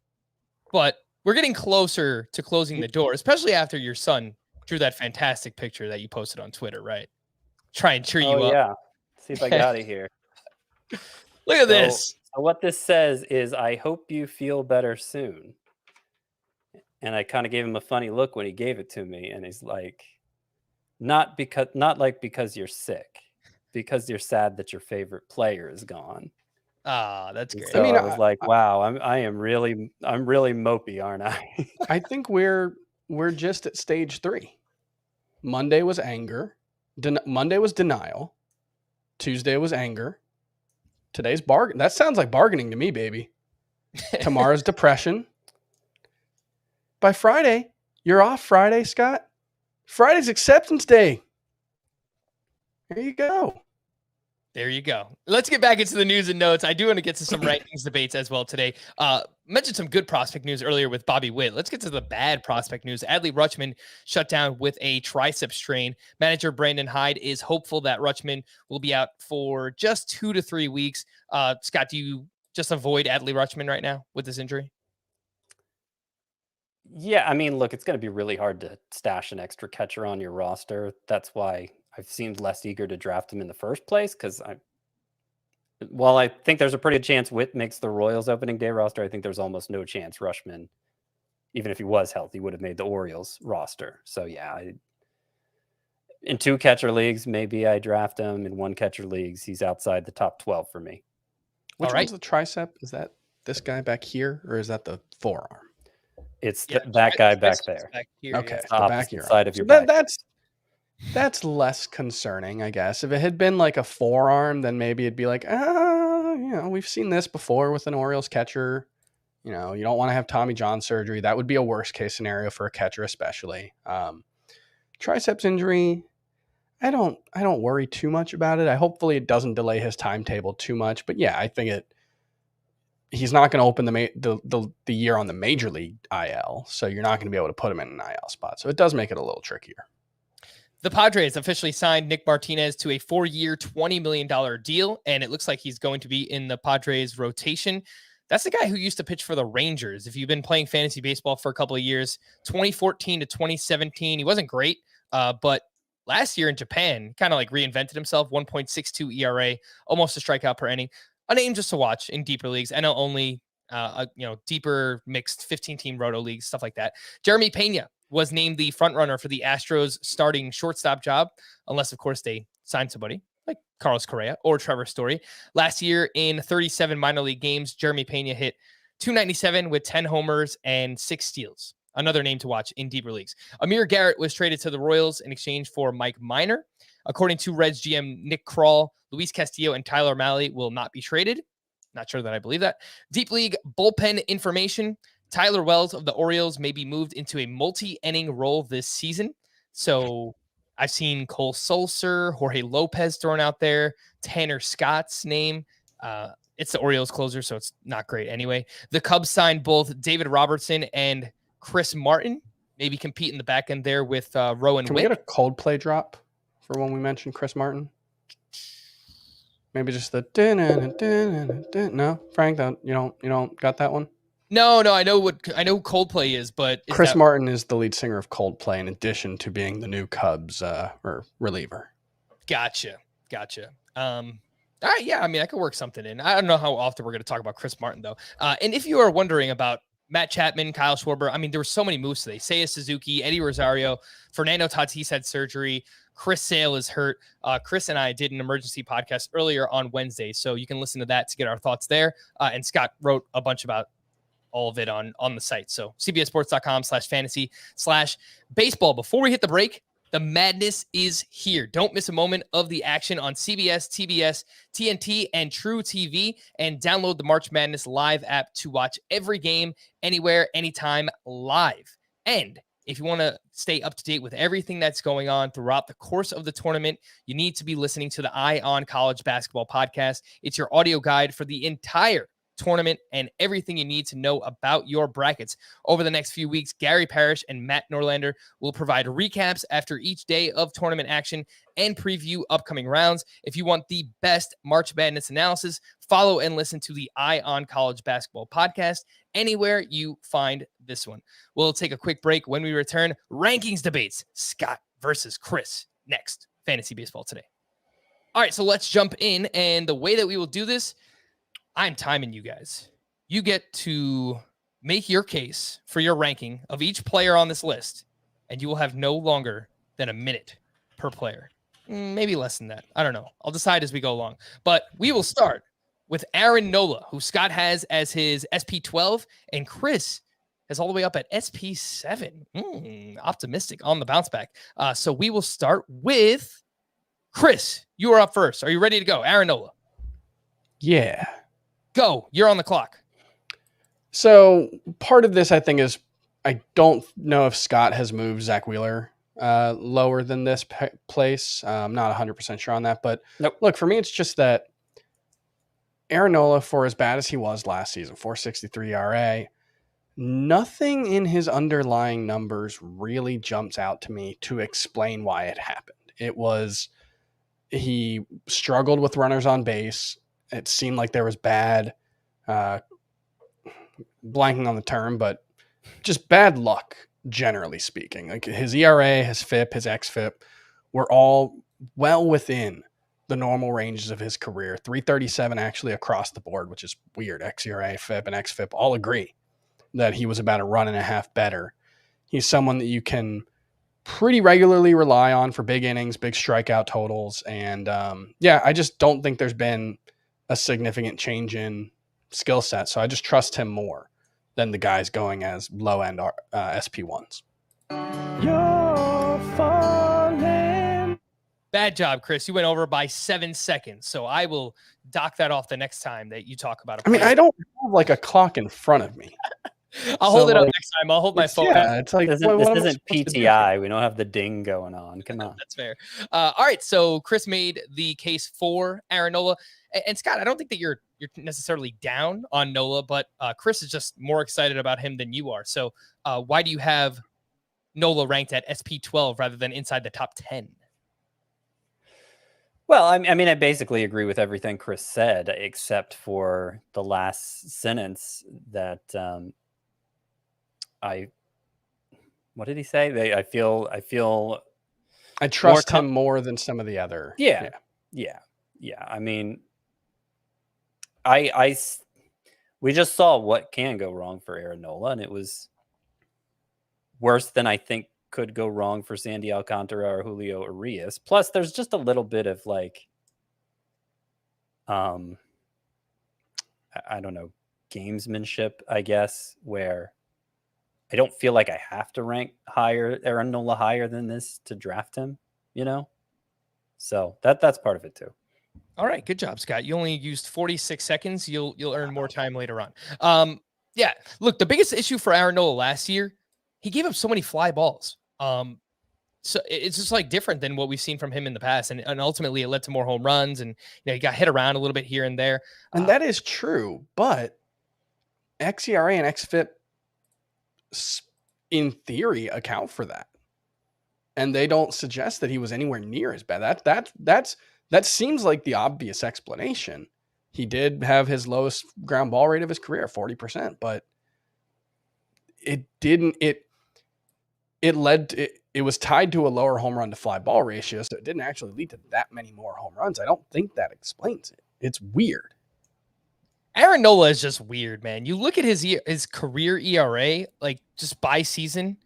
but we're getting closer to closing the door, especially after your son drew that fantastic picture that you posted on Twitter, right? Try and cheer you up. Yeah. See if I got it here. Look at this. So what this says is, I hope you feel better soon. And I kind of gave him a funny look when he gave it to me. And he's like, not because you're sick, because you're sad that your favorite player is gone. Ah, that's great. So I was like, wow, I'm really mopey, aren't I? I think we're just at stage 3. Monday was anger. Monday was denial. Tuesday was anger. Today's bargain. That sounds like bargaining to me, baby. Tomorrow's depression. By Friday, you're off Friday, Scott. Friday's acceptance day. There you go. There you go. Let's get back into the news and notes. I do want to get to some rankings debates as well today. Mentioned some good prospect news earlier with Bobby Witt. Let's get to the bad prospect news. Adley Rutschman shut down with a tricep strain. Manager Brandon Hyde is hopeful that Rutschman will be out for just 2 to 3 weeks. Scott, do you just avoid Adley Rutschman right now with this injury? Yeah, I mean, look, it's going to be really hard to stash an extra catcher on your roster. That's why I've seemed less eager to draft him in the first place, because while I think there's a pretty good chance Witt makes the Royals opening day roster, I think there's almost no chance Rutschman, even if he was healthy, would have made the Orioles roster. So yeah, in 2 catcher leagues, maybe I draft him. In 1 catcher leagues, he's outside the top 12 for me. Which one's the tricep? Is that this guy back here, or is that the forearm? It's that guy back there. Back here, okay, the the back here. Side of your back. That's less concerning, I guess. If it had been like a forearm, then maybe it'd be like, we've seen this before with an Orioles catcher. You don't want to have Tommy John surgery. That would be a worst case scenario for a catcher, especially. Triceps injury, I don't worry too much about it. Hopefully it doesn't delay his timetable too much. But yeah, I think he's not going to open the year on the major league IL, so you're not going to be able to put him in an IL spot. So it does make it a little trickier. The Padres officially signed Nick Martinez to a 4-year, $20 million deal, and it looks like he's going to be in the Padres rotation. That's the guy who used to pitch for the Rangers. If you've been playing fantasy baseball for a couple of years, 2014 to 2017, he wasn't great, but last year in Japan, kind of like reinvented himself, 1.62 ERA, almost a strikeout per inning. A name just to watch in deeper leagues. NL only, deeper mixed 15-team roto leagues, stuff like that. Jeremy Pena was named the front runner for the Astros starting shortstop job, unless, of course, they signed somebody like Carlos Correa or Trevor Story. Last year in 37 minor league games, Jeremy Pena hit .297 with 10 homers and 6 steals. Another name to watch in deeper leagues. Amir Garrett was traded to the Royals in exchange for Mike Minor. According to Reds GM Nick Krall, Luis Castillo and Tyler Mahle will not be traded. Not sure that I believe that. Deep League bullpen information. Tyler Wells of the Orioles may be moved into a multi-inning role this season. So I've seen Cole Sulser, Jorge Lopez thrown out there, Tanner Scott's name. It's the Orioles closer, so it's not great anyway. The Cubs signed both David Robertson and Chris Martin. Maybe compete in the back end there with Rowan Witt. Can we get a Coldplay drop for when we mentioned Chris Martin? Maybe just the no, Frank. You don't got that one. No, I know who Coldplay is, but Chris Martin is the lead singer of Coldplay, in addition to being the new Cubs reliever. Gotcha. All right, yeah. I mean, I could work something in. I don't know how often we're going to talk about Chris Martin though. And if you are wondering about Matt Chapman, Kyle Schwarber, I mean, there were so many moves today. Seiya Suzuki, Eddie Rosario, Fernando Tatis had surgery. Chris Sale is hurt. Chris and I did an emergency podcast earlier on Wednesday, so you can listen to that to get our thoughts there. And Scott wrote a bunch about all of it on the site. So cbssports.com/fantasy/baseball. Before we hit the break, the madness is here. Don't miss a moment of the action on CBS, TBS, TNT, and True TV, and download the March Madness Live app to watch every game, anywhere, anytime, live. And if you want to stay up to date with everything that's going on throughout the course of the tournament, you need to be listening to the Eye on College Basketball podcast. It's your audio guide for the entire tournament and everything you need to know about your brackets. Over the next few weeks, Gary Parrish and Matt Norlander will provide recaps after each day of tournament action and preview upcoming rounds. If you want the best March Madness analysis, follow and listen to the Eye on College Basketball podcast anywhere you find this one. We'll take a quick break. When we return, rankings debates, Scott versus Chris, next. Fantasy Baseball Today. All right, so let's jump in. And the way that we will do this, I'm timing you guys. You get to make your case for your ranking of each player on this list, and you will have no longer than a minute per player. Maybe less than that. I don't know. I'll decide as we go along. But we will start with Aaron Nola, who Scott has as his SP12, and Chris is all the way up at SP7. Optimistic on the bounce back. So we will start with Chris. You are up first. Are you ready to go? Aaron Nola. Yeah. Go. You're on the clock. So part of this, I think, is I don't know if Scott has moved Zach Wheeler lower than this place. I'm not 100% sure on that. But Nope. Look, for me, it's just that Aaron Nola, for as bad as he was last season, 4.63 ERA, nothing in his underlying numbers really jumps out to me to explain why it happened. He struggled with runners on base. It seemed like there was bad, blanking on the term, but just bad luck, generally speaking. Like his ERA, his FIP, his XFIP were all well within the normal ranges of his career. 337 actually across the board, which is weird. xERA, FIP, and XFIP all agree that he was about a run and a half better. He's someone that you can pretty regularly rely on for big innings, big strikeout totals. And I just don't think there's been a significant change in skill set. So I just trust him more than the guys going as low end SP1s. You're falling. Bad job, Chris. You went over by 7 seconds. So I will dock that off the next time that you talk about it. I mean, I don't have like a clock in front of me. I'll hold it up next time. I'll hold my phone. Yeah, it's like this isn't PTI. We don't have the ding going on. Come on. That's fair. All right. So Chris made the case for Aaron Nola. And Scott, I don't think that you're necessarily down on Nola, but Chris is just more excited about him than you are. So why do you have Nola ranked at SP12 rather than inside the top 10? Well, I mean, I basically agree with everything Chris said, except for the last sentence that what did he say? I trust him more than some of the other. Yeah. I mean, we just saw what can go wrong for Aaron Nola, and it was worse than I think could go wrong for Sandy Alcantara or Julio Urias. Plus, there's just a little bit of like, I don't know, gamesmanship, I guess, where I don't feel like I have to rank Aaron Nola higher than this to draft him, you know? So that's part of it too. All right. Good job, Scott. You only used 46 seconds. You'll earn more time later on. Yeah. Look, the biggest issue for Aaron Nola last year, he gave up so many fly balls. So it's just like different than what we've seen from him in the past. And ultimately it led to more home runs and he got hit around a little bit here and there. And that is true, but xERA and XFIP in theory account for that. and they don't suggest that he was anywhere near as bad. That seems like the obvious explanation. He did have his lowest ground ball rate of his career, 40%, but it didn't. It was tied to a lower home run to fly ball ratio, so it didn't actually lead to that many more home runs. I don't think that explains it. It's weird. Aaron Nola is just weird, man. You look at his career ERA, like just by season,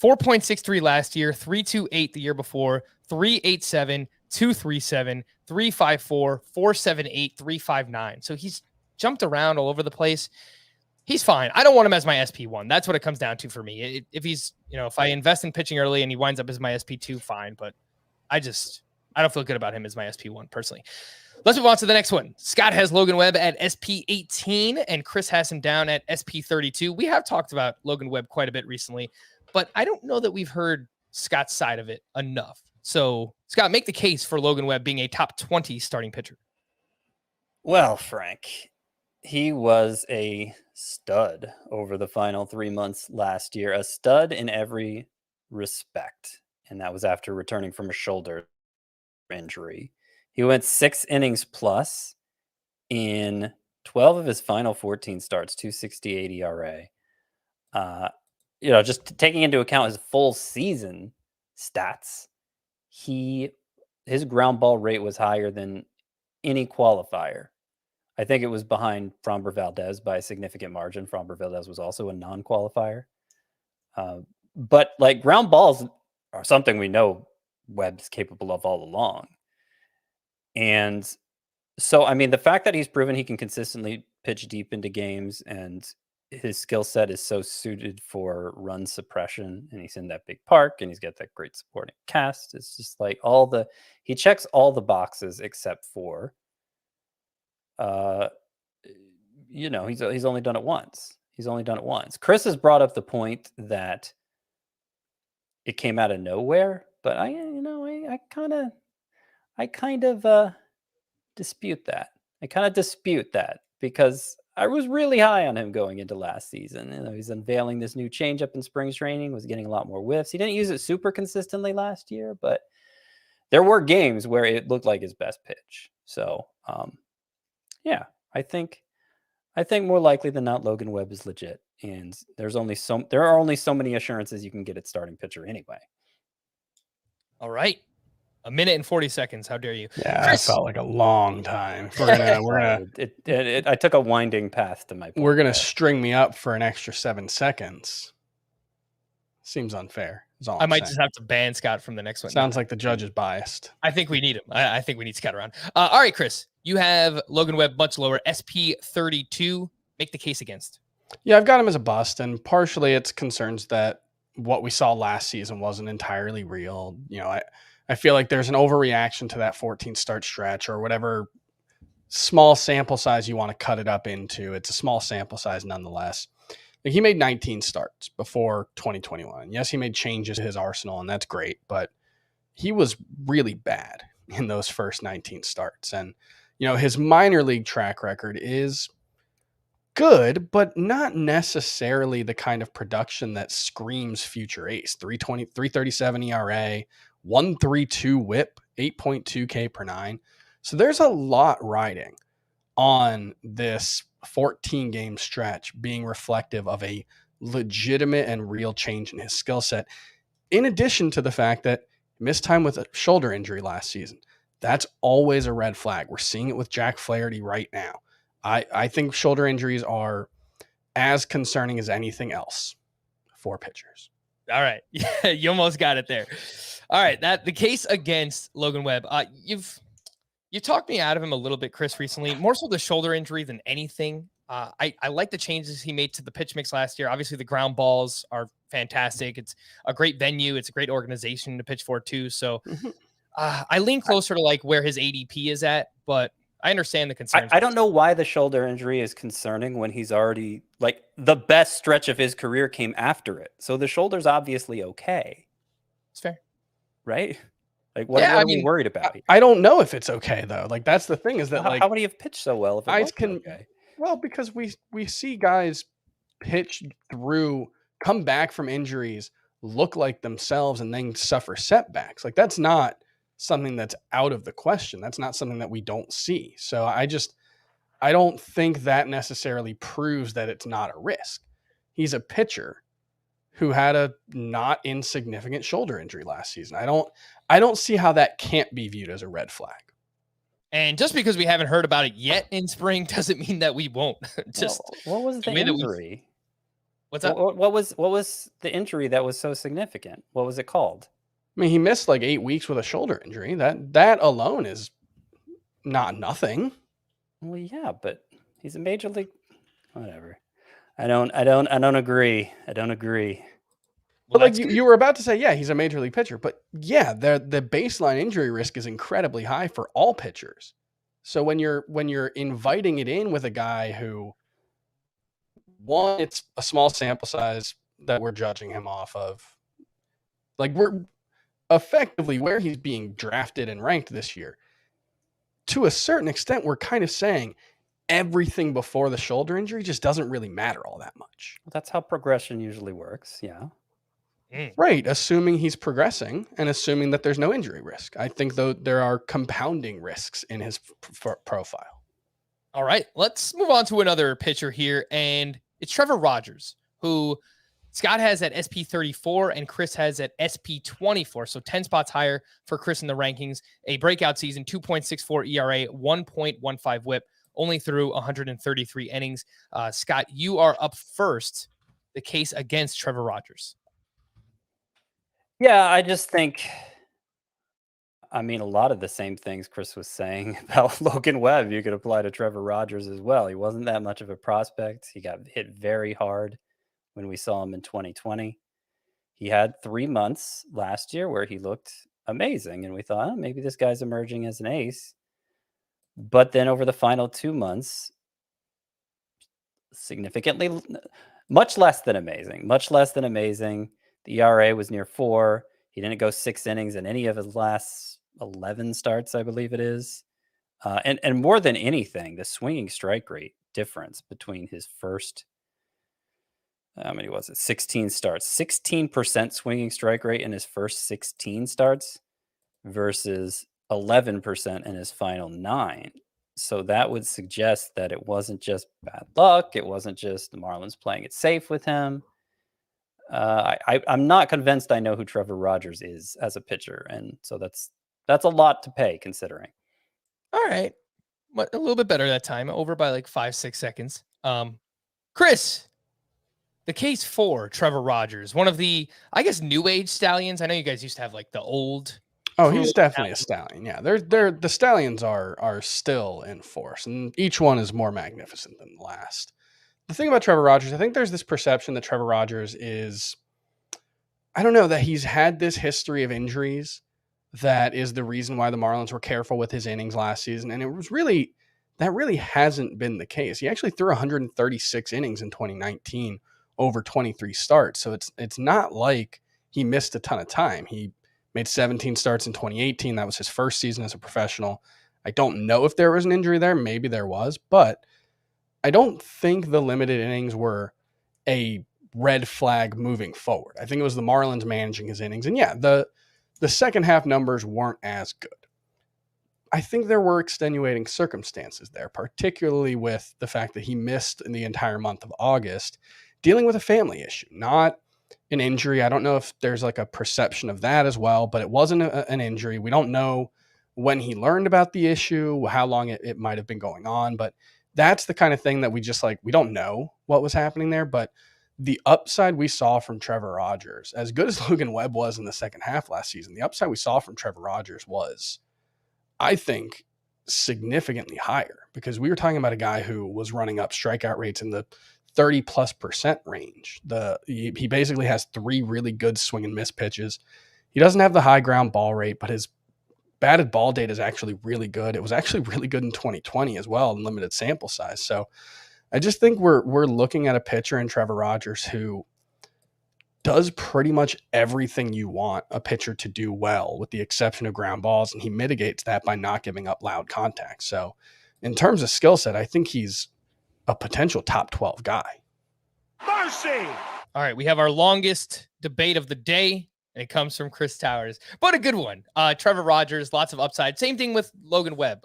4.63 last year, 3.28 the year before, 3.87, 2.37, 3.54, 4.78, 3.59. So he's jumped around all over the place. He's fine. I don't want him as my SP1. That's what it comes down to for me. If he's, if I invest in pitching early and he winds up as my SP2, fine. But I don't feel good about him as my SP1 personally. Let's move on to the next one. Scott has Logan Webb at SP18 and Kris has him down at SP32. We have talked about Logan Webb quite a bit recently, but I don't know that we've heard Scott's side of it enough. So, Scott, make the case for Logan Webb being a top 20 starting pitcher. Well, Frank, he was a stud over the final 3 months last year, a stud in every respect. And that was after returning from a shoulder injury. He went 6 innings plus in 12 of his final 14 starts, 2.68 ERA. Just taking into account his full season stats, his ground ball rate was higher than any qualifier. I think it was behind Framber Valdez by a significant margin. Framber Valdez was also a non-qualifier. But like ground balls are something we know Webb's capable of all along. And so, I mean, the fact that he's proven he can consistently pitch deep into games and his skill set is so suited for run suppression, and he's in that big park and he's got that great supporting cast. It's just like he checks all the boxes except for, he's only done it once. Kris has brought up the point that it came out of nowhere, but I kind of dispute that. Because I was really high on him going into last season. He's unveiling this new changeup in spring training, was getting a lot more whiffs. He didn't use it super consistently last year, but there were games where it looked like his best pitch. So, I think more likely than not, Logan Webb is legit, and there are only so many assurances you can get at starting pitcher anyway. All right. 1 minute and 40 seconds. How dare you? Yeah, Kris. that felt like a long time. I took a winding path to my point. We're gonna string me up for an extra 7 seconds. Seems unfair. I might just have to ban Scott from the next one. Sounds like the judge is biased. I think we need him. I think we need Scott around. All right, Kris, you have Logan Webb much lower, SP32. Make the case against. Yeah, I've got him as a bust, and partially it's concerns that what we saw last season wasn't entirely real. I feel like there's an overreaction to that 14 start stretch or whatever small sample size you want to cut it up into. It's a small sample size nonetheless. Like, he made 19 starts before 2021. Yes, he made changes to his arsenal, and that's great, but he was really bad in those first 19 starts. And, his minor league track record is good, but not necessarily the kind of production that screams future ace. 337 ERA, 1.32 whip, 8.2 K per 9. So there's a lot riding on this 14 game stretch being reflective of a legitimate and real change in his skill set. In addition to the fact that he missed time with a shoulder injury last season. That's always a red flag. We're seeing it with Jack Flaherty right now. I think shoulder injuries are as concerning as anything else for pitchers. All right. Yeah, you almost got it there. All right. The case against Logan Webb. You've talked me out of him a little bit, Kris, recently, more so the shoulder injury than anything. I like the changes he made to the pitch mix last year. Obviously, the ground balls are fantastic. It's a great venue. It's a great organization to pitch for, too. So I lean closer to like where his ADP is at, but I understand the concerns. I don't know why the shoulder injury is concerning when he's already like the best stretch of his career came after it. So the shoulder's obviously okay. It's fair. Right? Like, what are we worried about? I don't know if it's okay, though. Like, that's the thing is that, how would he have pitched so well if it wasn't okay? Well, because we see guys pitch through, come back from injuries look like themselves and then suffer setbacks. Like, that's not something that's out of the question. That's not something that we don't see. So I don't think that necessarily proves that it's not a risk. He's a pitcher who had a not insignificant shoulder injury last season. I don't see how that can't be viewed as a red flag. And just because we haven't heard about it yet in spring doesn't mean that we won't. Just what was the injury? What's up? What was the injury that was so significant? What was it called? I mean, he missed like 8 weeks with a shoulder injury. That alone is not nothing. Well, yeah, but he's a major league. Whatever. I don't agree. I don't agree. But like you were about to say, yeah, he's a major league pitcher. But yeah, the baseline injury risk is incredibly high for all pitchers. So when you're inviting it in with a guy who, one, it's a small sample size that we're judging him off of. Like, we're effectively where he's being drafted and ranked this year. To a certain extent, we're kind of saying everything before the shoulder injury just doesn't really matter all that much. Well, that's how progression usually works. Yeah. Right. Assuming he's progressing and assuming that there's no injury risk. I think, though, there are compounding risks in his profile. All right. Let's move on to another pitcher here. And it's Trevor Rogers, who Scott has at SP 34 and Kris has at SP 24. So 10 spots higher for Kris in the rankings. A breakout season, 2.64 ERA, 1.15 whip, only through 133 innings. Scott, you are up first. The case against Trevor Rogers. Yeah, I just think, I mean, a lot of the same things Kris was saying about Logan Webb, you could apply to Trevor Rogers as well. He wasn't that much of a prospect. He got hit very hard when we saw him in 2020. He had 3 months last year where he looked amazing, and we thought, oh, maybe this guy's emerging as an ace. But then over the final 2 months, significantly, much less than amazing. The ERA was near 4. He didn't go 6 innings in any of his last 11 starts, I believe it is. And more than anything, the swinging strike rate difference between his first, how many was it? 16 starts. 16% swinging strike rate in his first 16 starts versus 11% in his final 9. So that would suggest that it wasn't just bad luck. It wasn't just the Marlins playing it safe with him. I'm not convinced I know who Trevor Rogers is as a pitcher, and so that's a lot to pay considering. All right, but a little bit better that time, over by like 5-6 seconds. Kris, the case for Trevor Rogers, one of the, I guess, new age stallions. I know you guys used to have like the old. Oh, he's definitely a stallion. Yeah, the stallions are still in force, and each one is more magnificent than the last. The thing about Trevor Rogers, I think there's this perception that Trevor Rogers is, I don't know, that he's had this history of injuries that is the reason why the Marlins were careful with his innings last season. And that really hasn't been the case. He actually threw 136 innings in 2019 over 23 starts. So it's not like he missed a ton of time. He made 17 starts in 2018. That was his first season as a professional. I don't know if there was an injury there. Maybe there was, but I don't think the limited innings were a red flag moving forward. I think it was the Marlins managing his innings. And yeah, the second half numbers weren't as good. I think there were extenuating circumstances there, particularly with the fact that he missed in the entire month of August dealing with a family issue, not an injury. I don't know if there's like a perception of that as well, but it wasn't an injury. We don't know when he learned about the issue, how long it might have been going on, but that's the kind of thing that we don't know what was happening there. But the upside we saw from Trevor Rogers, as good as Logan Webb was in the second half last season, the upside we saw from Trevor Rogers was, I think, significantly higher, because we were talking about a guy who was running up strikeout rates in the 30+% range. He basically has 3 really good swing and miss pitches. He doesn't have the high ground ball rate, but his batted ball data is actually really good. It was actually really good in 2020 as well, in limited sample size. So I just think we're looking at a pitcher in Trevor Rogers who does pretty much everything you want a pitcher to do well, with the exception of ground balls, and he mitigates that by not giving up loud contact. So in terms of skill set, I think he's a potential top 12 guy. Mercy! All right, we have our longest debate of the day, and it comes from Chris Towers, but a good one. Trevor Rogers, lots of upside. Same thing with Logan Webb.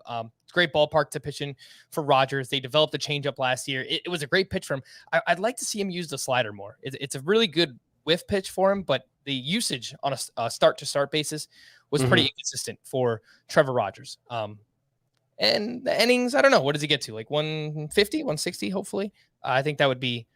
Great ballpark to pitch in for Rogers. They developed the changeup last year. It was a great pitch for him. I'd like to see him use the slider more. It's a really good whiff pitch for him, but the usage on a start-to-start basis was pretty inconsistent for Trevor Rogers. And the innings, I don't know. What does he get to? Like 150, 160, hopefully? I think that would be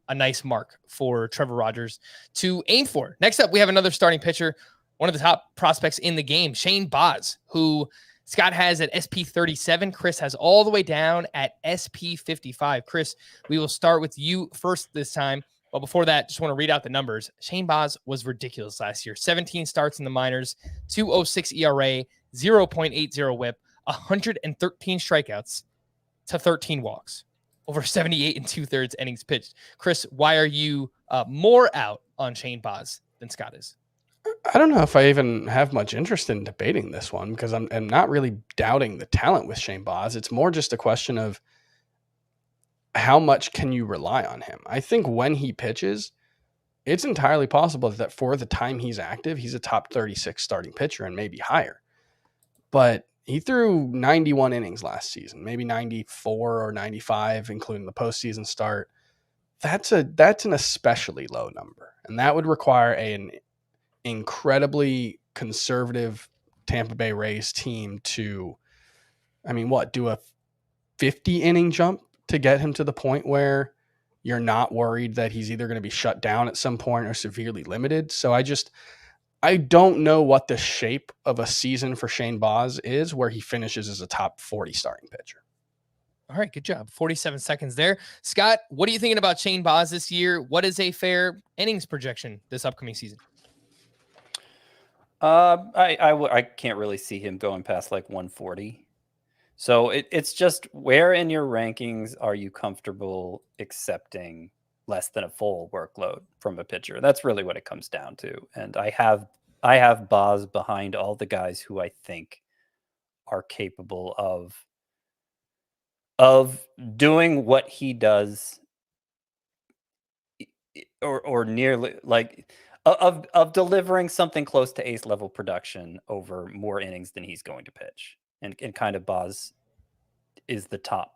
a nice mark for Trevor Rogers to aim for. Next up, we have another starting pitcher, one of the top prospects in the game, Shane Baz, who Scott has at SP 37. Chris has all the way down at SP 55. Chris, we will start with you first this time. But before that, just want to read out the numbers. Shane Baz was ridiculous last year. 17 starts in the minors, 2.06 ERA, 0.80 whip, 113 strikeouts to 13 walks. Over 78 and 2/3 innings pitched. Chris, why are you more out on Shane Baz than Scott is? I don't know if I even have much interest in debating this one because I'm not really doubting the talent with Shane Baz. It's more just a question of how much can you rely on him? I think when he pitches, it's entirely possible that for the time he's active, he's a top 36 starting pitcher and maybe higher. But he threw 91 innings last season, maybe 94 or 95, including the postseason start. That's an especially low number. And that would require an incredibly conservative Tampa Bay Rays team to, do a 50 inning jump to get him to the point where you're not worried that he's either going to be shut down at some point or severely limited. So I don't know what the shape of a season for Shane Baz is where he finishes as a top 40 starting pitcher. All right, good job. 47 seconds there. Scott, what are you thinking about Shane Baz this year? What is a fair innings projection this upcoming season? I can't really see him going past like 140. So it's just where in your rankings are you comfortable accepting less than a full workload from a pitcher? That's really what it comes down to. And I have Baz behind all the guys who I think are capable of doing what he does or nearly like of delivering something close to ace level production over more innings than he's going to pitch. And kind of Baz is the top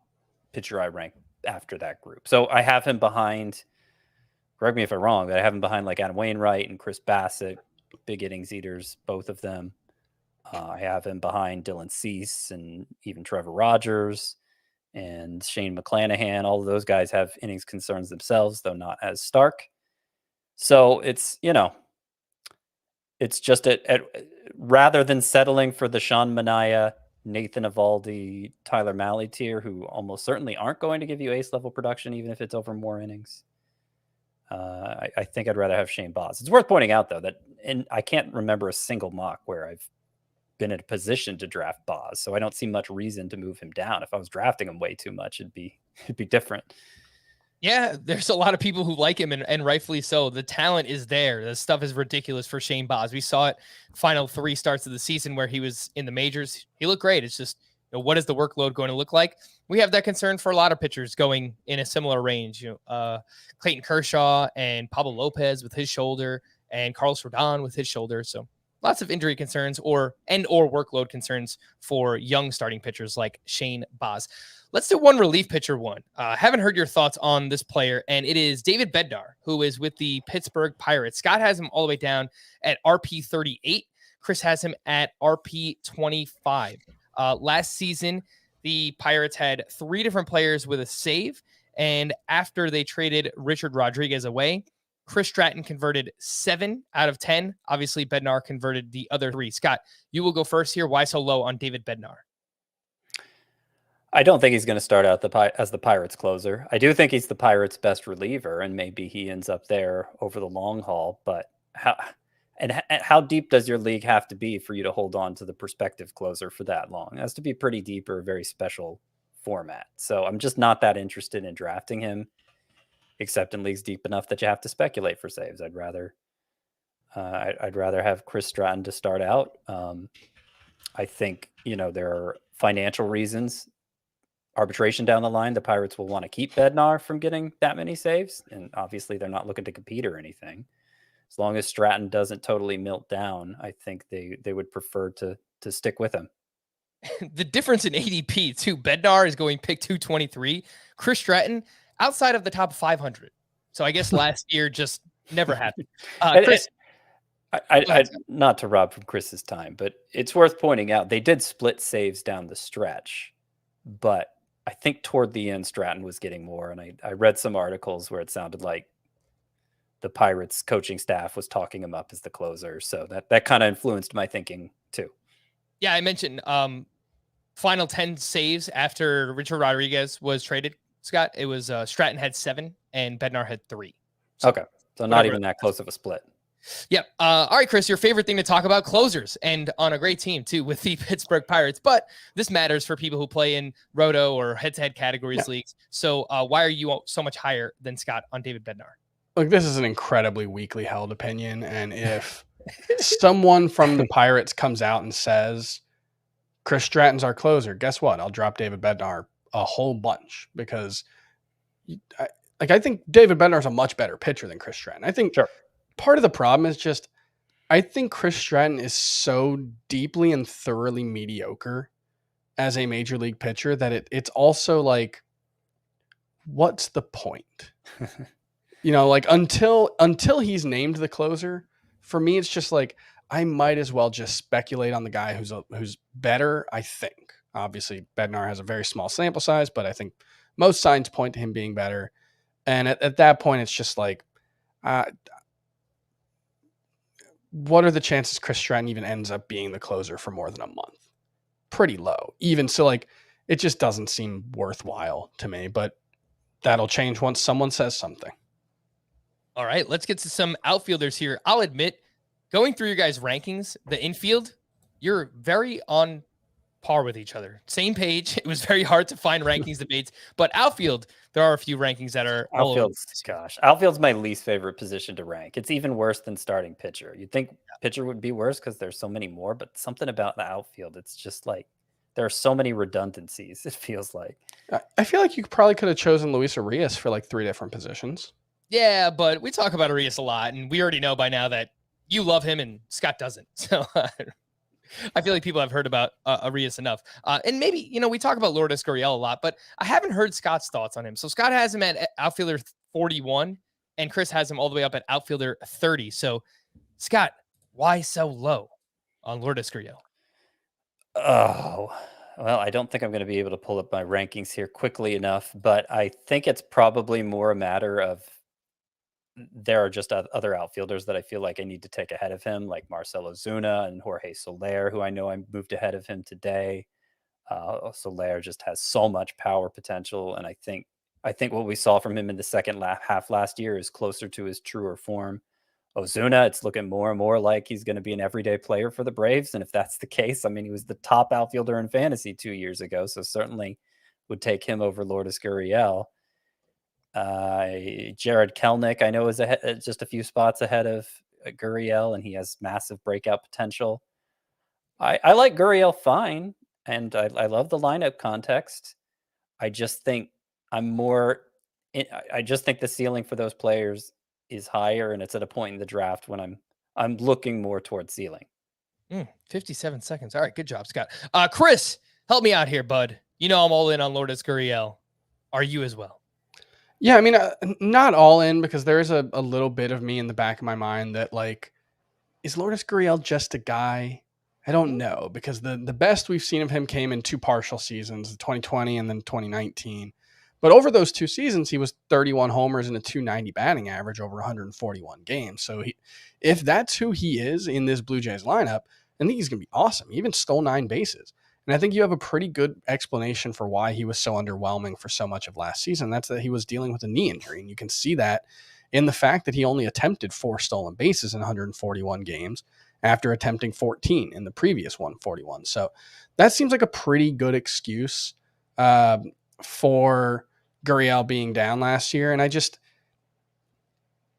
pitcher I rank after that group. So I have him behind, correct me if I'm wrong, but I have him behind like Adam Wainwright and Chris Bassett, big innings eaters, both of them. I have him behind Dylan Cease and even Trevor Rogers and Shane McClanahan. All of those guys have innings concerns themselves, though not as stark. So it's just rather than settling for the Sean Manaea, Nathan Eovaldi, Tyler Mahle tier, who almost certainly aren't going to give you ace level production, even if it's over more innings. I think I'd rather have Shane Baz. It's worth pointing out, though, that I can't remember a single mock where I've been in a position to draft Baz, so I don't see much reason to move him down. If I was drafting him way too much, it'd be different. Yeah, there's a lot of people who like him, and rightfully so. The talent is there. The stuff is ridiculous for Shane Baz. We saw it final 3 starts of the season where he was in the majors. He looked great. It's just, what is the workload going to look like? We have that concern for a lot of pitchers going in a similar range. Clayton Kershaw and Pablo Lopez with his shoulder and Carlos Rodon with his shoulder. So lots of injury concerns or workload concerns for young starting pitchers like Shane Baz. Let's do one relief pitcher one. Haven't heard your thoughts on this player, and it is David Bednar, who is with the Pittsburgh Pirates. Scott has him all the way down at RP 38. Chris has him at RP 25. Last season, the Pirates had 3 different players with a save, and after they traded Richard Rodriguez away, Chris Stratton converted 7 out of 10. Obviously, Bednar converted the other 3. Scott, you will go first here. Why so low on David Bednar? I don't think he's going to start out as the Pirates closer. I do think he's the Pirates' best reliever, and maybe he ends up there over the long haul. But how deep does your league have to be for you to hold on to the prospective closer for that long? It has to be pretty deep or a very special format. So I'm just not that interested in drafting him, except in leagues deep enough that you have to speculate for saves. I'd rather have Chris Stratton to start out. I think there are financial reasons arbitration down the line, the Pirates will want to keep Bednar from getting that many saves. And obviously they're not looking to compete or anything. As long as Stratton doesn't totally melt down, I think they would prefer to stick with him. The difference in ADP too. Bednar is going pick 223. Kris Stratton outside of the top 500. So I guess last year just never happened. Kris, I not to rob from Chris's time, but it's worth pointing out they did split saves down the stretch, but I think toward the end Stratton was getting more. And I read some articles where it sounded like the Pirates coaching staff was talking him up as the closer. So that kind of influenced my thinking too. Yeah, I mentioned final 10 saves after Richard Rodriguez was traded, Scott. It was Stratton had 7 and Bednar had 3. So okay. So not even that close of a split. Yep. All right, Kris, your favorite thing to talk about, closers, and on a great team too with the Pittsburgh Pirates. But this matters for people who play in roto or head-to-head categories leagues. So why are you so much higher than Scott on David Bednar? Look, this is an incredibly weakly held opinion. And if someone from the Pirates comes out and says, Kris Stratton's our closer, guess what? I'll drop David Bednar a whole bunch because I think David Bednar is a much better pitcher than Kris Stratton. I think part of the problem is just I think Kris Stratton is so deeply and thoroughly mediocre as a major league pitcher that it's also like, what's the point? Like until he's named the closer, for me, it's just like, I might as well just speculate on the guy who's better, I think. Obviously, Bednar has a very small sample size, but I think most signs point to him being better. And at that point, it's just like, what are the chances Kris Stratton even ends up being the closer for more than a month? Pretty low. Even so, like, it just doesn't seem worthwhile to me, but that'll change once someone says something. All right, let's get to some outfielders here. I'll admit, going through your guys' rankings, the infield, you're very on par with each other. Same page. It was very hard to find rankings debates, but outfield, there are a few rankings that are outfield's my least favorite position to rank. It's even worse than starting pitcher. You'd think pitcher would be worse because there's so many more, but something about the outfield, it's just like there are so many redundancies. It feels like. I feel like you probably could have chosen Luis Arias for like 3 different positions. Yeah, but we talk about Arias a lot, and we already know by now that you love him and Scott doesn't. So I feel like people have heard about Arias enough. And maybe, we talk about Lourdes Gurriel a lot, but I haven't heard Scott's thoughts on him. So Scott has him at outfielder 41, and Kris has him all the way up at outfielder 30. So, Scott, why so low on Lourdes Gurriel? Oh, well, I don't think I'm going to be able to pull up my rankings here quickly enough, but I think it's probably more a matter of there are just other outfielders that I feel like I need to take ahead of him, like Marcell Ozuna and Jorge Soler, who I know I moved ahead of him today. Soler just has so much power potential, and I think what we saw from him in the second half last year is closer to his truer form. Ozuna, it's looking more and more like he's going to be an everyday player for the Braves, and if that's the case, I mean, he was the top outfielder in fantasy 2 years ago, so certainly would take him over Lourdes Gurriel. Jared Kelenic, I know, is just a few spots ahead of Gurriel, and he has massive breakout potential. I like Gurriel fine, and I love the lineup context. I just think I just think the ceiling for those players is higher, and it's at a point in the draft when I'm looking more towards ceiling. 57 seconds. All right, good job, Scott. Kris, help me out here, bud. I'm all in on Lourdes Gurriel. Are you as well? Yeah, I mean, not all in, because there is a little bit of me in the back of my mind that, like, is Lourdes Gurriel just a guy? I don't know, because the best we've seen of him came in 2 partial seasons, 2020 and then 2019. But over those 2 seasons, he was 31 homers and a 290 batting average over 141 games. So if that's who he is in this Blue Jays lineup, I think he's going to be awesome. He even stole 9 bases. And I think you have a pretty good explanation for why he was so underwhelming for so much of last season. That's that he was dealing with a knee injury. And you can see that in the fact that he only attempted 4 stolen bases in 141 games after attempting 14 in the previous 141. So that seems like a pretty good excuse for Gurriel being down last year. And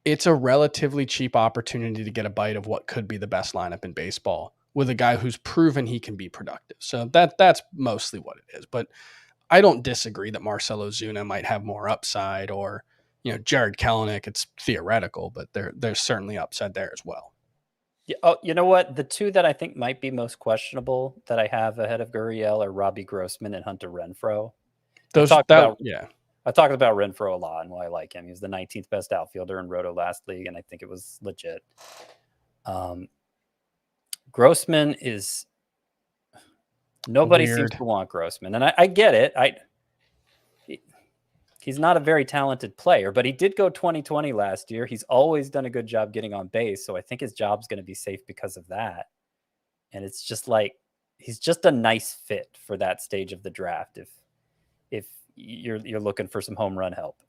it's a relatively cheap opportunity to get a bite of what could be the best lineup in baseball with a guy who's proven he can be productive. So that's mostly what it is. But I don't disagree that Marcell Ozuna might have more upside, or, Jared Kelenic. It's theoretical, but there's certainly upside there as well. Yeah, oh, you know what? The two that I think might be most questionable that I have ahead of Gurriel are Robbie Grossman and Hunter Renfroe. I talked about Renfroe a lot and why I like him. He was the 19th best outfielder in Roto last league, and I think it was legit. Grossman is nobody seems to want Grossman, and I get it. He's not a very talented player, but he did go 20-20 last year. He's always done a good job getting on base, so I think his job's going to be safe because of that. And it's just like he's just a nice fit for that stage of the draft if you're looking for some home run help.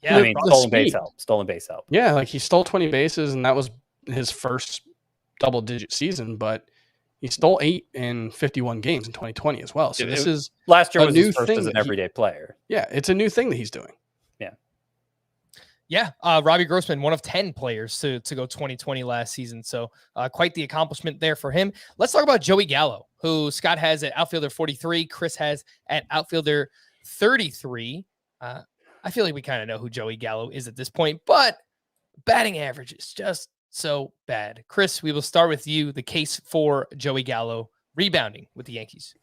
Yeah, I mean, stolen base help. Yeah, like he stole 20 bases, and that was his first double-digit season, but he stole 8 in 51 games in 2020 as well. So this is last year was his first as an everyday player. Yeah, it's a new thing that he's doing. Yeah. Robbie Grossman, one of 10 players to go 2020 last season. So quite the accomplishment there for him. Let's talk about Joey Gallo, who Scott has at outfielder 43. Kris has at outfielder 33. I feel like we kind of know who Joey Gallo is at this point, but batting average is just so bad. Kris, we will start with you. The case for Joey Gallo rebounding with the Yankees.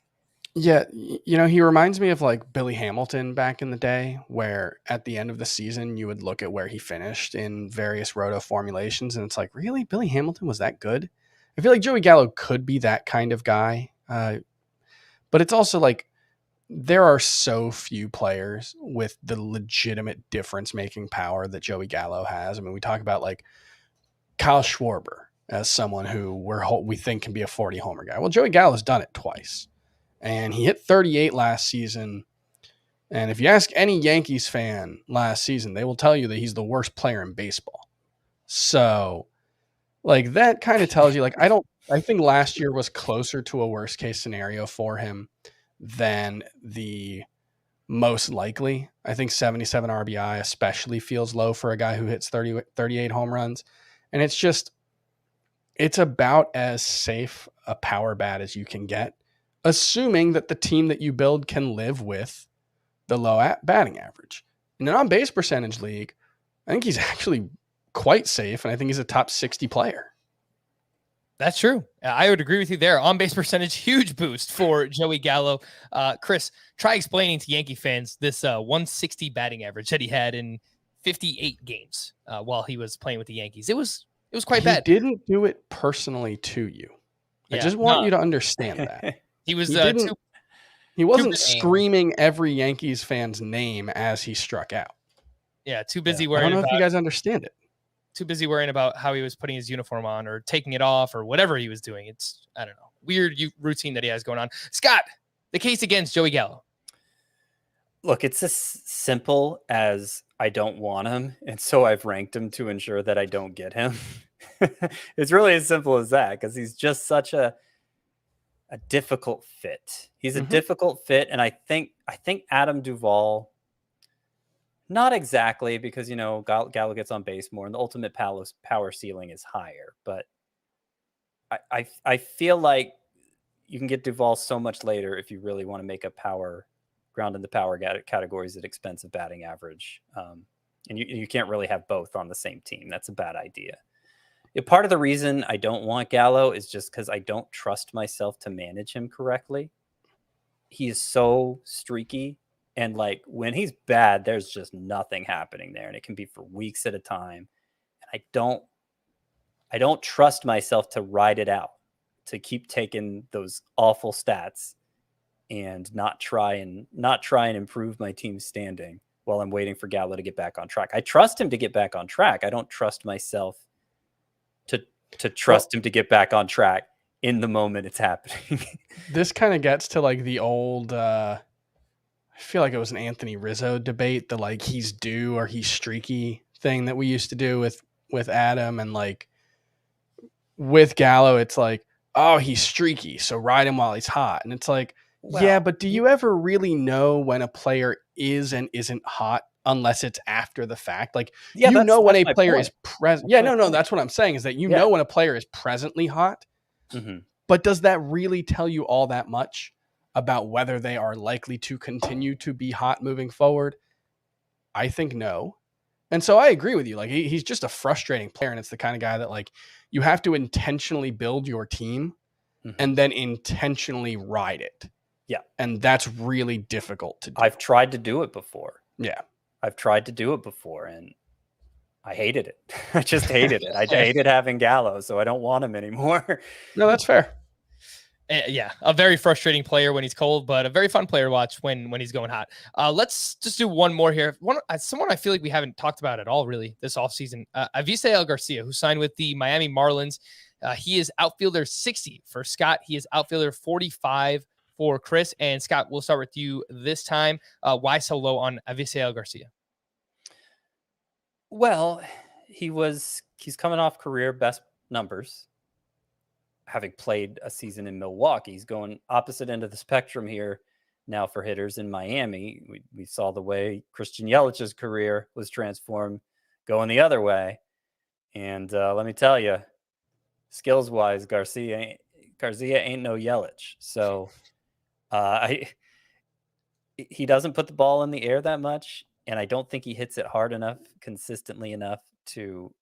Yeah, he reminds me of like Billy Hamilton back in the day, where at the end of the season, you would look at where he finished in various Roto formulations, and it's like, really? Billy Hamilton was that good? I feel like Joey Gallo could be that kind of guy. But it's also like, there are so few players with the legitimate difference-making power that Joey Gallo has. I mean, we talk about like Kyle Schwarber as someone who we think can be a 40 homer guy. Well, Joey Gallo's done it twice, and he hit 38 last season. And if you ask any Yankees fan last season, they will tell you that he's the worst player in baseball. So like that kind of tells you, like, I think last year was closer to a worst case scenario for him than the most likely. I think 77 RBI especially feels low for a guy who hits 38 home runs. And it's about as safe a power bat as you can get, assuming that the team that you build can live with the low batting average. In an on-base percentage league, I think he's actually quite safe, and I think he's a top 60 player. That's true. I would agree with you there. On-base percentage, huge boost for Joey Gallo. Kris, try explaining to Yankee fans this 160 batting average that he had in 58 games while he was playing with the Yankees. It was quite bad. He didn't do it personally to you. I just want you to understand that. He was he wasn't screaming every Yankees fan's name as he struck out. Yeah, too busy worrying. I don't know if you guys understand it. Too busy worrying about how he was putting his uniform on or taking it off or whatever he was doing. It's, I don't know, weird routine that he has going on. Scott, the case against Joey Gallo. Look, it's as simple as I don't want him, and so I've ranked him to ensure that I don't get him. It's really as simple as that, because he's just such a difficult fit. He's a difficult fit, and I think Adam Duvall, not exactly, because Gallo gets on base more, and the ultimate power ceiling is higher. But I feel like you can get Duvall so much later if you really want to make a ground in the power categories at expense of batting average. And you can't really have both on the same team. That's a bad idea. Part of the reason I don't want Gallo is just because I don't trust myself to manage him correctly. He is so streaky, and like when he's bad, there's just nothing happening there, and it can be for weeks at a time. And I don't trust myself to ride it out, to keep taking those awful stats and not try and improve my team's standing while I'm waiting for Gallo to get back on track. I trust him to get back on track. I don't trust myself to trust him to get back on track in the moment it's happening. This kind of gets to like the old, I feel like it was an Anthony Rizzo debate, the like he's due or he's streaky thing that we used to do with Adam, and like with Gallo, it's like, oh, he's streaky, so ride him while he's hot. And it's like, yeah, but do you ever really know when a player is and isn't hot unless it's after the fact? Like, when a player is present. Yeah, no, that's what I'm saying, is that know when a player is presently hot. Mm-hmm. But does that really tell you all that much? about whether they are likely to continue to be hot moving forward? I think no. And so I agree with you. Like he's just a frustrating player, and it's the kind of guy that like you have to intentionally build your team and then intentionally ride it. Yeah. And that's really difficult to do. I've tried to do it before. Yeah. I've tried to do it before, and I hated it. I just hated it. I hated having Gallo, so I don't want him anymore. No, that's fair. Yeah, a very frustrating player when he's cold, but a very fun player to watch when he's going hot. Let's just do one more here. Someone I feel like we haven't talked about at all really this offseason. Avisáis Garcia, who signed with the Miami Marlins. He is outfielder 60 for Scott. He is outfielder 45 for Kris. And Scott, we'll start with you this time. Why so low on Avisáis Garcia? Well, he's coming off career best numbers, having played a season in Milwaukee. He's going opposite end of the spectrum here now for hitters in Miami. We saw the way Christian Yelich's career was transformed going the other way. And let me tell you, skills-wise, Garcia ain't no Yelich. So he doesn't put the ball in the air that much, and I don't think he hits it hard enough, consistently enough to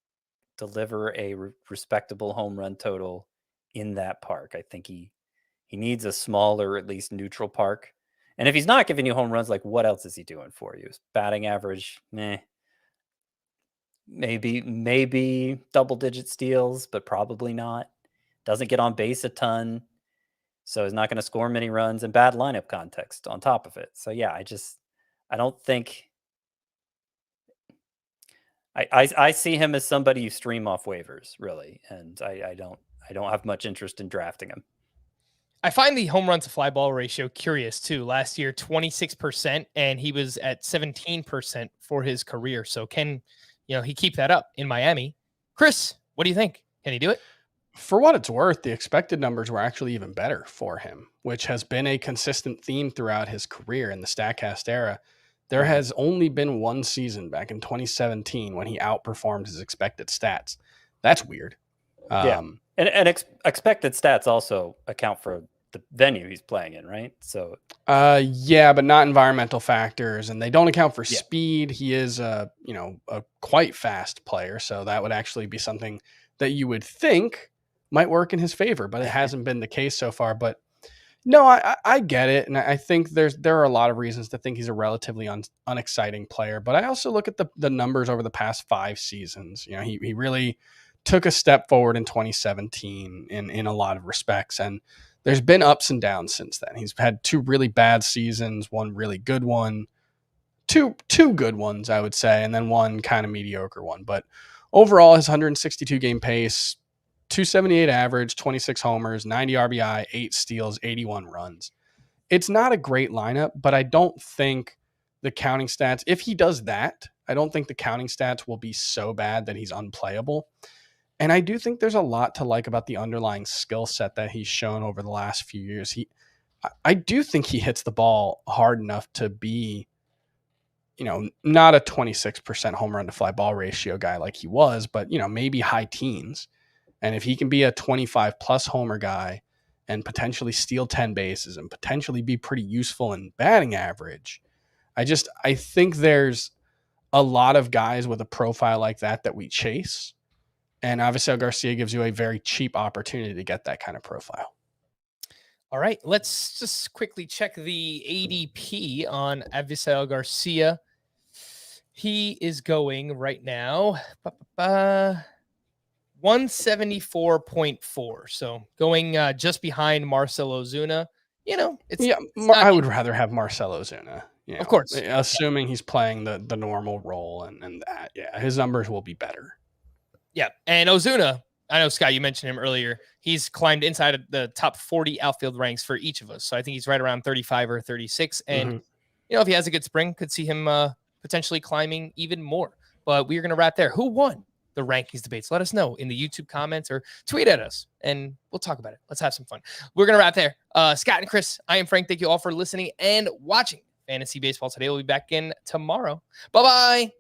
deliver a respectable home run total in that park. I think he needs a smaller, at least neutral park. And if he's not giving you home runs, like what else is he doing for you? His batting average, meh. Maybe double-digit steals, but probably not. Doesn't get on base a ton, so he's not going to score many runs, and bad lineup context on top of it. So yeah, I don't think I see him as somebody you stream off waivers, really, and I don't have much interest in drafting him. I find the home run to fly ball ratio curious too. Last year, 26%, and he was at 17% for his career. So can he keep that up in Miami? Kris, what do you think? Can he do it? For what it's worth, the expected numbers were actually even better for him, which has been a consistent theme throughout his career in the StatCast era. There has only been one season back in 2017 when he outperformed his expected stats. That's weird. Yeah. And expected stats also account for the venue he's playing in, right? So yeah, but not environmental factors, and they don't account for speed. He is a quite fast player, so that would actually be something that you would think might work in his favor, but it hasn't been the case so far. But no, I get it, and I think there are a lot of reasons to think he's a relatively unexciting player. But I also look at the numbers over the past 5 seasons. He really took a step forward in 2017 in a lot of respects, and there's been ups and downs since then. He's had 2 really bad seasons, 1 really good one, two good ones, I would say, and then 1 kind of mediocre one. But overall, his 162 game pace, 278 average, 26 homers, 90 RBI, 8 steals, 81 runs. It's not a great lineup, but I don't think the counting stats, if he does that, I don't think the counting stats will be so bad that he's unplayable. And I do think there's a lot to like about the underlying skill set that he's shown over the last few years. I do think he hits the ball hard enough to be, not a 26% home run to fly ball ratio guy like he was, but, maybe high teens. And if he can be a 25 plus homer guy and potentially steal 10 bases and potentially be pretty useful in batting average, I think there's a lot of guys with a profile like that we chase. And Avisáis Garcia gives you a very cheap opportunity to get that kind of profile. All right, let's just quickly check the ADP on Avisáis Garcia. He is going right now 174.4. So going just behind Marcell Ozuna. I would rather have Marcell Ozuna. Of course. Assuming he's playing the normal role and that, his numbers will be better. Yeah, and Ozuna, I know, Scott, you mentioned him earlier. He's climbed inside of the top 40 outfield ranks for each of us. So I think he's right around 35 or 36. And, if he has a good spring, could see him potentially climbing even more. But we're going to wrap there. Who won the rankings debates? Let us know in the YouTube comments or tweet at us, and we'll talk about it. Let's have some fun. We're going to wrap there. Scott and Kris, I am Frank. Thank you all for listening and watching Fantasy Baseball today. We'll be back in tomorrow. Bye-bye.